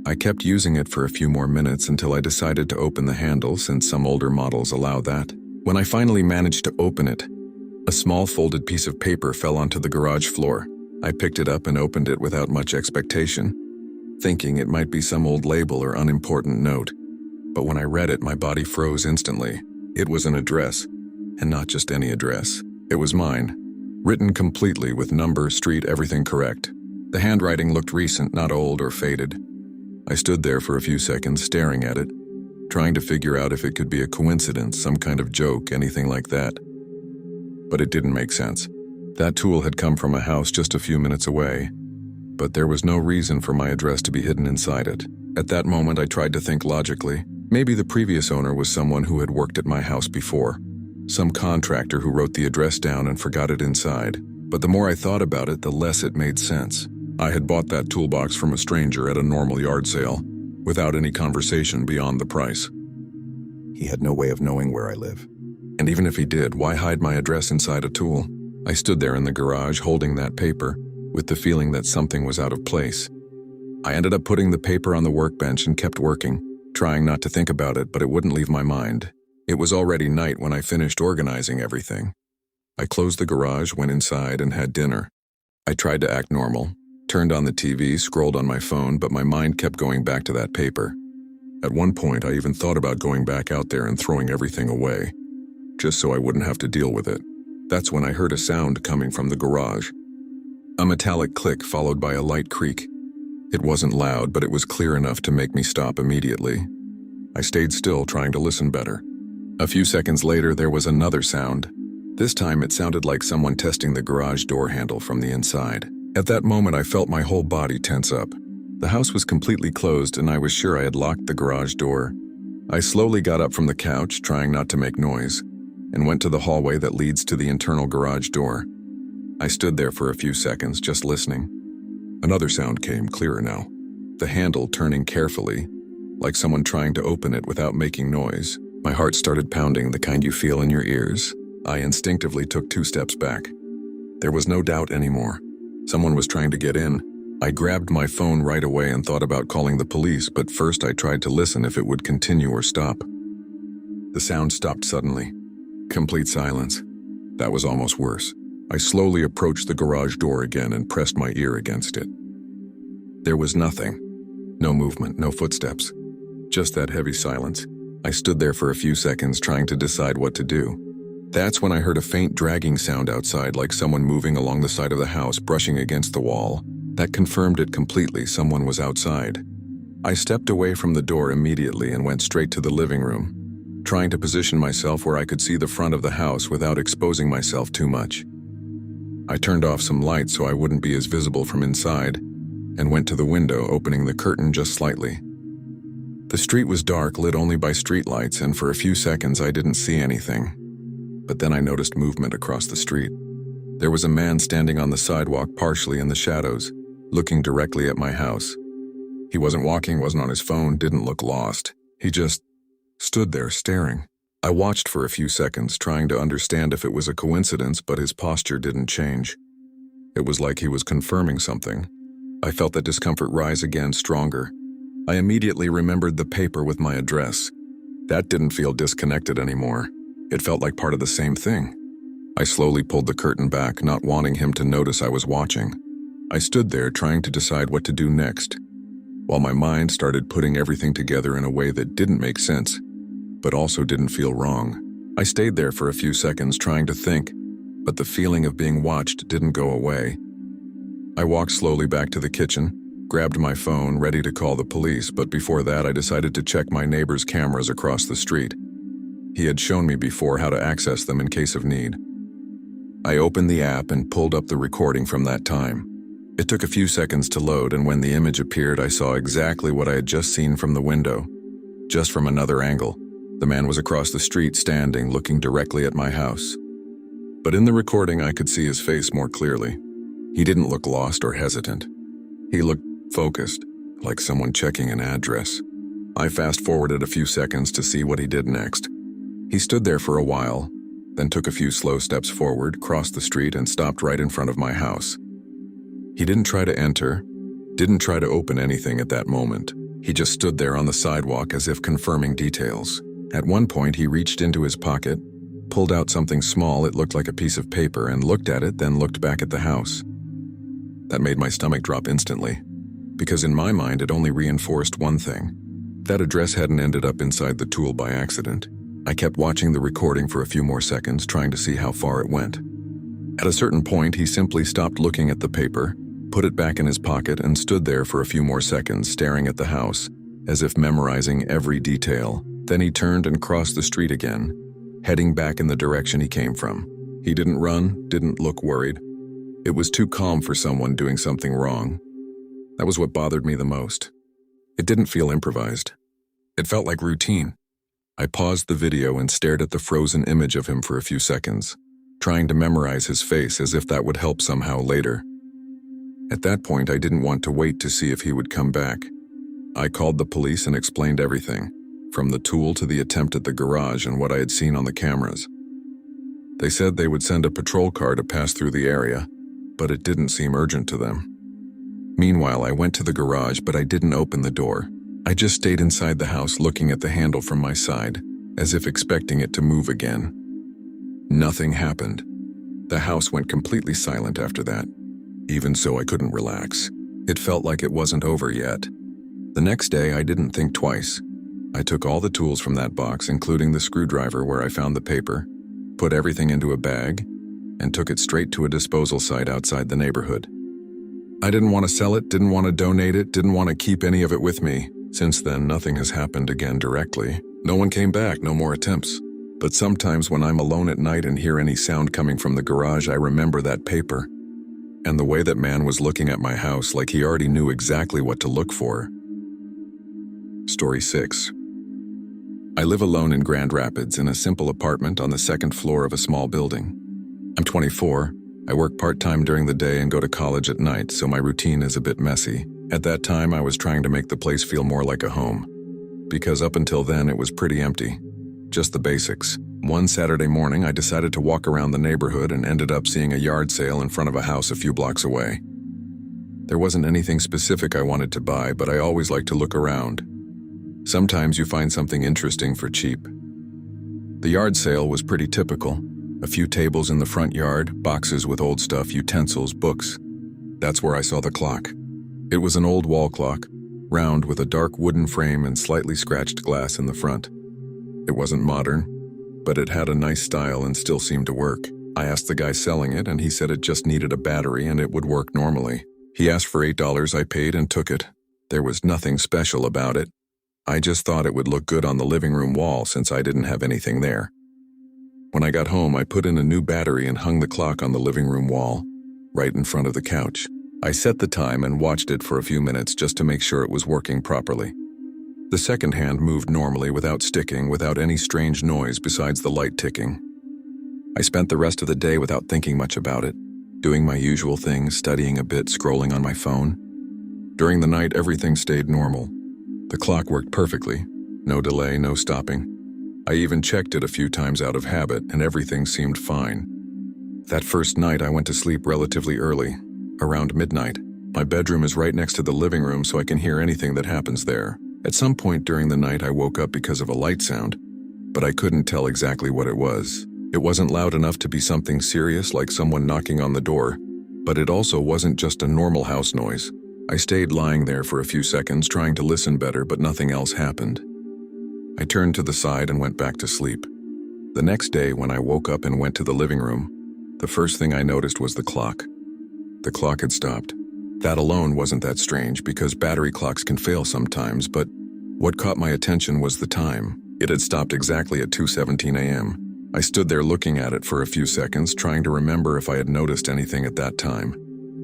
I kept using it for a few more minutes until I decided to open the handle, since some older models allow that. When I finally managed to open it, a small folded piece of paper fell onto the garage floor. I picked it up and opened it without much expectation, thinking it might be some old label or unimportant note. But when I read it, my body froze instantly. It was an address, and not just any address. It was mine, written completely with number, street, everything correct. The handwriting looked recent, not old or faded. I stood there for a few seconds staring at it, trying to figure out if it could be a coincidence, some kind of joke, anything like that. But it didn't make sense. That tool had come from a house just a few minutes away, but there was no reason for my address to be hidden inside it. At that moment, I tried to think logically. Maybe the previous owner was someone who had worked at my house before, some contractor who wrote the address down and forgot it inside. But the more I thought about it, the less it made sense. I had bought that toolbox from a stranger at a normal yard sale, without any conversation beyond the price. He had no way of knowing where I live. And even if he did, why hide my address inside a tool? I stood there in the garage holding that paper, with the feeling that something was out of place. I ended up putting the paper on the workbench and kept working, trying not to think about it, but it wouldn't leave my mind. It was already night when I finished organizing everything. I closed the garage, went inside, and had dinner. I tried to act normal, turned on the TV, scrolled on my phone, but my mind kept going back to that paper. At one point, I even thought about going back out there and throwing everything away, just so I wouldn't have to deal with it. That's when I heard a sound coming from the garage. A metallic click followed by a light creak. It wasn't loud, but it was clear enough to make me stop immediately. I stayed still, trying to listen better. A few seconds later, there was another sound. This time, it sounded like someone testing the garage door handle from the inside. At that moment, I felt my whole body tense up. The house was completely closed, and I was sure I had locked the garage door. I slowly got up from the couch, trying not to make noise, and went to the hallway that leads to the internal garage door. I stood there for a few seconds, just listening. Another sound came, clearer now. The handle turning carefully, like someone trying to open it without making noise. My heart started pounding, the kind you feel in your ears. I instinctively took 2 steps back. There was no doubt anymore. Someone was trying to get in. I grabbed my phone right away and thought about calling the police, but first I tried to listen if it would continue or stop. The sound stopped suddenly. Complete silence. That was almost worse. I slowly approached the garage door again and pressed my ear against it. There was nothing. No movement, no footsteps. Just that heavy silence. I stood there for a few seconds trying to decide what to do. That's when I heard a faint dragging sound outside, like someone moving along the side of the house, brushing against the wall. That confirmed it completely. Someone was outside. I stepped away from the door immediately and went straight to the living room, trying to position myself where I could see the front of the house without exposing myself too much. I turned off some lights so I wouldn't be as visible from inside, and went to the window, opening the curtain just slightly. The street was dark, lit only by streetlights, and for a few seconds I didn't see anything. But then I noticed movement across the street. There was a man standing on the sidewalk, partially in the shadows, looking directly at my house. He wasn't walking, wasn't on his phone, didn't look lost. He just stood there staring. I watched for a few seconds, trying to understand if it was a coincidence, but his posture didn't change. It was like he was confirming something. I felt that discomfort rise again, stronger. I immediately remembered the paper with my address. That didn't feel disconnected anymore. It felt like part of the same thing. I slowly pulled the curtain back, not wanting him to notice I was watching. I stood there trying to decide what to do next, while my mind started putting everything together in a way that didn't make sense, but also didn't feel wrong. I stayed there for a few seconds trying to think, but the feeling of being watched didn't go away. I walked slowly back to the kitchen, grabbed my phone, ready to call the police, but before that I decided to check my neighbor's cameras across the street. He had shown me before how to access them in case of need. I opened the app and pulled up the recording from that time. It took a few seconds to load, and when the image appeared, I saw exactly what I had just seen from the window, just from another angle. The man was across the street, standing, looking directly at my house. But in the recording, I could see his face more clearly. He didn't look lost or hesitant. He looked focused, like someone checking an address. I fast-forwarded a few seconds to see what he did next. He stood there for a while, then took a few slow steps forward, crossed the street, and stopped right in front of my house. He didn't try to enter, didn't try to open anything at that moment. He just stood there on the sidewalk as if confirming details. At one point, he reached into his pocket, pulled out something small, it looked like a piece of paper, and looked at it, then looked back at the house. That made my stomach drop instantly, because in my mind it only reinforced one thing. That address hadn't ended up inside the tool by accident. I kept watching the recording for a few more seconds, trying to see how far it went. At a certain point, he simply stopped looking at the paper, put it back in his pocket, and stood there for a few more seconds, staring at the house, as if memorizing every detail. Then he turned and crossed the street again, heading back in the direction he came from. He didn't run, didn't look worried. It was too calm for someone doing something wrong. That was what bothered me the most. It didn't feel improvised. It felt like routine. I paused the video and stared at the frozen image of him for a few seconds, trying to memorize his face as if that would help somehow later. At that point, I didn't want to wait to see if he would come back. I called the police and explained everything, from the tool to the attempt at the garage and what I had seen on the cameras. They said they would send a patrol car to pass through the area, but it didn't seem urgent to them. Meanwhile, I went to the garage, but I didn't open the door. I just stayed inside the house looking at the handle from my side, as if expecting it to move again. Nothing happened. The house went completely silent after that. Even so, I couldn't relax. It felt like it wasn't over yet. The next day, I didn't think twice. I took all the tools from that box, including the screwdriver where I found the paper, put everything into a bag, and took it straight to a disposal site outside the neighborhood. I didn't want to sell it, didn't want to donate it, didn't want to keep any of it with me. Since then, nothing has happened again directly. No one came back, no more attempts. But sometimes when I'm alone at night and hear any sound coming from the garage, I remember that paper. And the way that man was looking at my house, like he already knew exactly what to look for. Story 6. I live alone in Grand Rapids in a simple apartment on the second floor of a small building. I'm 24. I work part-time during the day and go to college at night, so my routine is a bit messy. At that time, I was trying to make the place feel more like a home, because up until then it was pretty empty. Just the basics. One Saturday morning, I decided to walk around the neighborhood and ended up seeing a yard sale in front of a house a few blocks away. There wasn't anything specific I wanted to buy, but I always like to look around. Sometimes you find something interesting for cheap. The yard sale was pretty typical. A few tables in the front yard, boxes with old stuff, utensils, books. That's where I saw the clock. It was an old wall clock, round with a dark wooden frame and slightly scratched glass in the front. It wasn't modern, but it had a nice style and still seemed to work. I asked the guy selling it, and he said it just needed a battery and it would work normally. He asked for $8, I paid and took it. There was nothing special about it. I just thought it would look good on the living room wall since I didn't have anything there. When I got home, I put in a new battery and hung the clock on the living room wall, right in front of the couch. I set the time and watched it for a few minutes just to make sure it was working properly. The second hand moved normally without sticking, without any strange noise besides the light ticking. I spent the rest of the day without thinking much about it, doing my usual things, studying a bit, scrolling on my phone. During the night, everything stayed normal. The clock worked perfectly, no delay, no stopping. I even checked it a few times out of habit, and everything seemed fine. That first night, I went to sleep relatively early, around midnight. My bedroom is right next to the living room, so I can hear anything that happens there. At some point during the night, I woke up because of a light sound, but I couldn't tell exactly what it was. It wasn't loud enough to be something serious like someone knocking on the door, but it also wasn't just a normal house noise. I stayed lying there for a few seconds trying to listen better, but nothing else happened. I turned to the side and went back to sleep. The next day, when I woke up and went to the living room, the first thing I noticed was the clock. The clock had stopped. That alone wasn't that strange because battery clocks can fail sometimes, but what caught my attention was the time. It had stopped exactly at 2:17 a.m. I stood there looking at it for a few seconds, trying to remember if I had noticed anything at that time,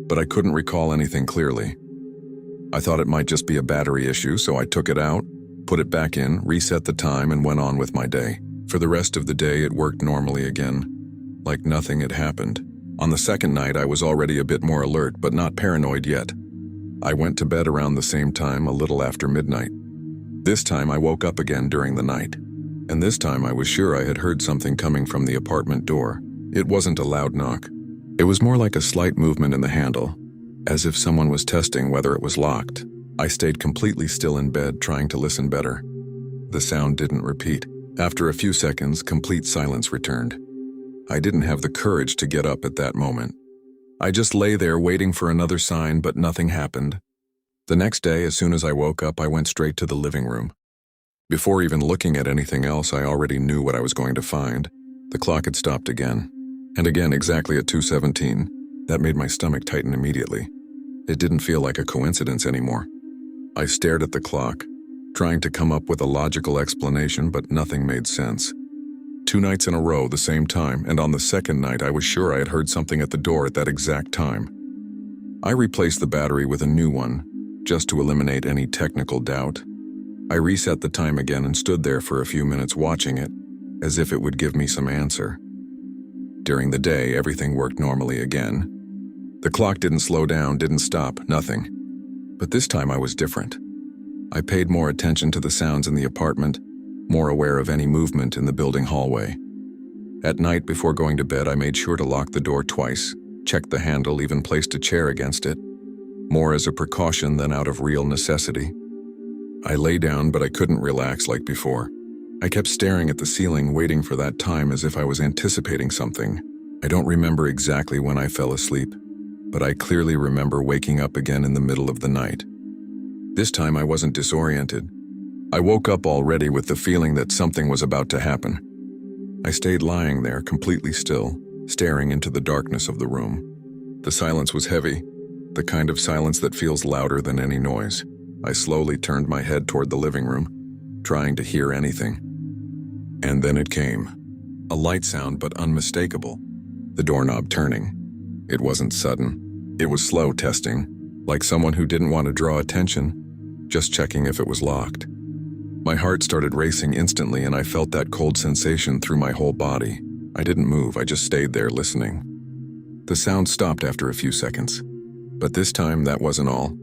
but I couldn't recall anything clearly. I thought it might just be a battery issue, so I took it out, put it back in, reset the time, and went on with my day. For the rest of the day, it worked normally again, like nothing had happened. On the second night, I was already a bit more alert, but not paranoid yet. I went to bed around the same time, a little after midnight. This time, I woke up again during the night, and this time I was sure I had heard something coming from the apartment door. It wasn't a loud knock. It was more like a slight movement in the handle, as if someone was testing whether it was locked. I stayed completely still in bed, trying to listen better. The sound didn't repeat. After a few seconds, complete silence returned. I didn't have the courage to get up at that moment. I just lay there waiting for another sign, but nothing happened. The next day, as soon as I woke up, I went straight to the living room. Before even looking at anything else, I already knew what I was going to find. The clock had stopped again, and again exactly at 2:17. That made my stomach tighten immediately. It didn't feel like a coincidence anymore. I stared at the clock, trying to come up with a logical explanation, but nothing made sense. 2 nights in a row, the same time, and on the second night I was sure I had heard something at the door at that exact time. I replaced the battery with a new one, just to eliminate any technical doubt. I reset the time again and stood there for a few minutes watching it, as if it would give me some answer. During the day, everything worked normally again. The clock didn't slow down, didn't stop, nothing. But this time I was different. I paid more attention to the sounds in the apartment, more aware of any movement in the building hallway. At night, before going to bed, I made sure to lock the door twice, checked the handle, even placed a chair against it, more as a precaution than out of real necessity. I lay down, but I couldn't relax like before. I kept staring at the ceiling, waiting for that time as if I was anticipating something. I don't remember exactly when I fell asleep, but I clearly remember waking up again in the middle of the night. This time I wasn't disoriented. I woke up already with the feeling that something was about to happen. I stayed lying there, completely still, staring into the darkness of the room. The silence was heavy, the kind of silence that feels louder than any noise. I slowly turned my head toward the living room, trying to hear anything. And then it came. A light sound, but unmistakable. The doorknob turning. It wasn't sudden. It was slow testing, like someone who didn't want to draw attention, just checking if it was locked. My heart started racing instantly, and I felt that cold sensation through my whole body. I didn't move, I just stayed there listening. The sound stopped after a few seconds, but this time that wasn't all.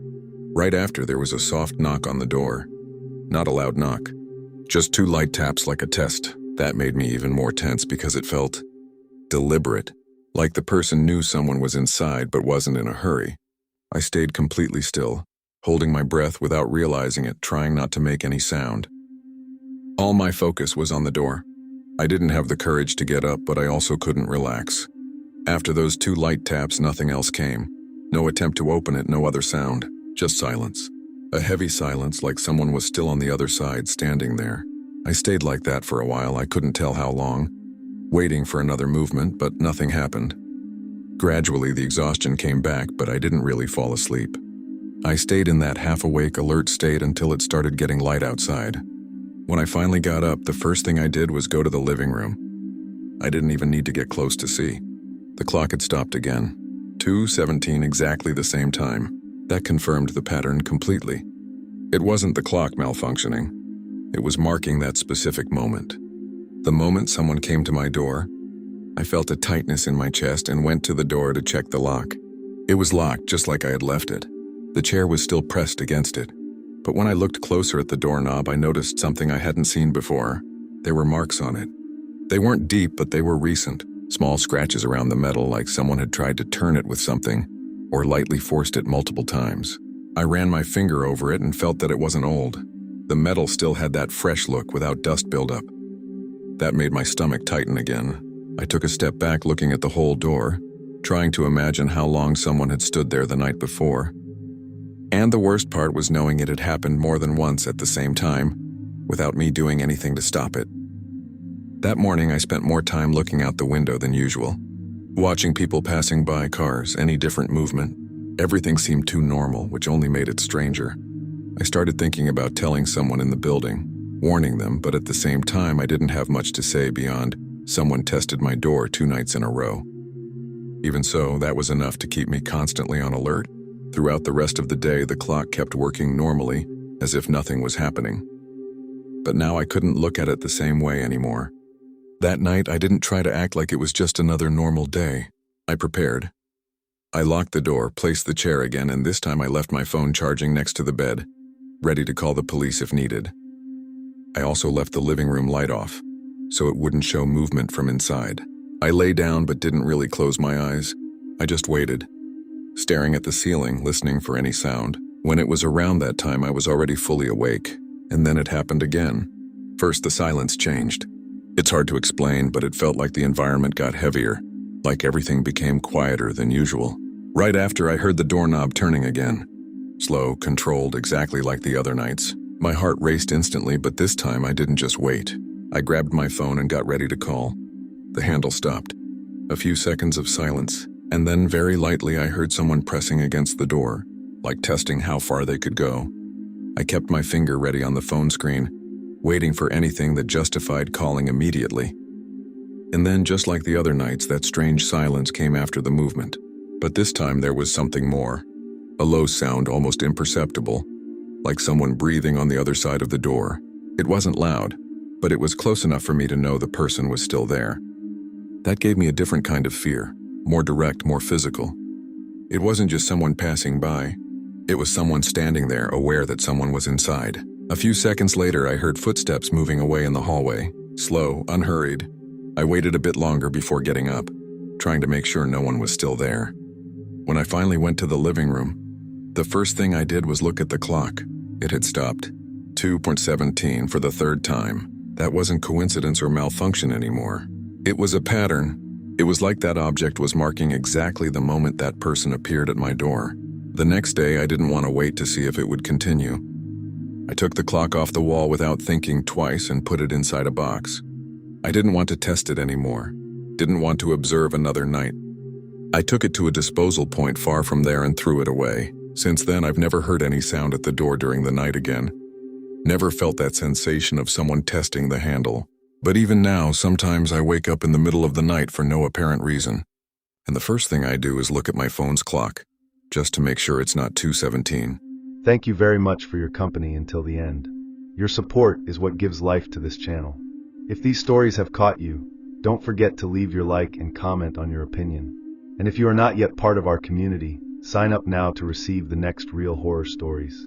Right after, there was a soft knock on the door. Not a loud knock, just 2 light taps like a test. That made me even more tense because it felt deliberate, like the person knew someone was inside but wasn't in a hurry. I stayed completely still, holding my breath without realizing it, trying not to make any sound. All my focus was on the door. I didn't have the courage to get up, but I also couldn't relax. After those 2 light taps, nothing else came. No attempt to open it, no other sound, just silence. A heavy silence, like someone was still on the other side, standing there. I stayed like that for a while, I couldn't tell how long, waiting for another movement, but nothing happened. Gradually, the exhaustion came back, but I didn't really fall asleep. I stayed in that half-awake, alert state until it started getting light outside. When I finally got up, the first thing I did was go to the living room. I didn't even need to get close to see. The clock had stopped again. 2:17, exactly the same time. That confirmed the pattern completely. It wasn't the clock malfunctioning. It was marking that specific moment. The moment someone came to my door, I felt a tightness in my chest and went to the door to check the lock. It was locked just like I had left it. The chair was still pressed against it. But when I looked closer at the doorknob, I noticed something I hadn't seen before. There were marks on it. They weren't deep, but they were recent. Small scratches around the metal, like someone had tried to turn it with something, or lightly forced it multiple times. I ran my finger over it and felt that it wasn't old. The metal still had that fresh look without dust buildup. That made my stomach tighten again. I took a step back, looking at the whole door, trying to imagine how long someone had stood there the night before. And the worst part was knowing it had happened more than once at the same time, without me doing anything to stop it. That morning, I spent more time looking out the window than usual, watching people passing by, cars, any different movement. Everything seemed too normal, which only made it stranger. I started thinking about telling someone in the building, warning them, but at the same time, I didn't have much to say beyond, someone tested my door 2 nights in a row. Even so, that was enough to keep me constantly on alert. Throughout the rest of the day, the clock kept working normally, as if nothing was happening. But now I couldn't look at it the same way anymore. That night, I didn't try to act like it was just another normal day. I prepared. I locked the door, placed the chair again, and this time I left my phone charging next to the bed, ready to call the police if needed. I also left the living room light off, so it wouldn't show movement from inside. I lay down but didn't really close my eyes. I just waited, staring at the ceiling, listening for any sound. When it was around that time, I was already fully awake, and then it happened again. First, the silence changed. It's hard to explain, but it felt like the environment got heavier, like everything became quieter than usual. Right after, I heard the doorknob turning again. Slow, controlled, exactly like the other nights. My heart raced instantly, but this time I didn't just wait. I grabbed my phone and got ready to call. The handle stopped. A few seconds of silence, and then very lightly I heard someone pressing against the door, like testing how far they could go. I kept my finger ready on the phone screen, waiting for anything that justified calling immediately. And then, just like the other nights, that strange silence came after the movement. But this time there was something more. A low sound, almost imperceptible, like someone breathing on the other side of the door. It wasn't loud, but it was close enough for me to know the person was still there. That gave me a different kind of fear, more direct, more physical. It wasn't just someone passing by. It was someone standing there, aware that someone was inside. A few seconds later, I heard footsteps moving away in the hallway, slow, unhurried. I waited a bit longer before getting up, trying to make sure no one was still there. When I finally went to the living room, the first thing I did was look at the clock. It had stopped. 2:17 for the third time. That wasn't coincidence or malfunction anymore. It was a pattern. It was like that object was marking exactly the moment that person appeared at my door. The next day, I didn't want to wait to see if it would continue. I took the clock off the wall without thinking twice and put it inside a box. I didn't want to test it anymore. Didn't want to observe another night. I took it to a disposal point far from there and threw it away. Since then, I've never heard any sound at the door during the night again. Never felt that sensation of someone testing the handle. But even now, sometimes I wake up in the middle of the night for no apparent reason. And the first thing I do is look at my phone's clock, just to make sure it's not 2:17. Thank you very much for your company until the end. Your support is what gives life to this channel. If these stories have caught you, don't forget to leave your like and comment on your opinion. And if you are not yet part of our community, sign up now to receive the next real horror stories.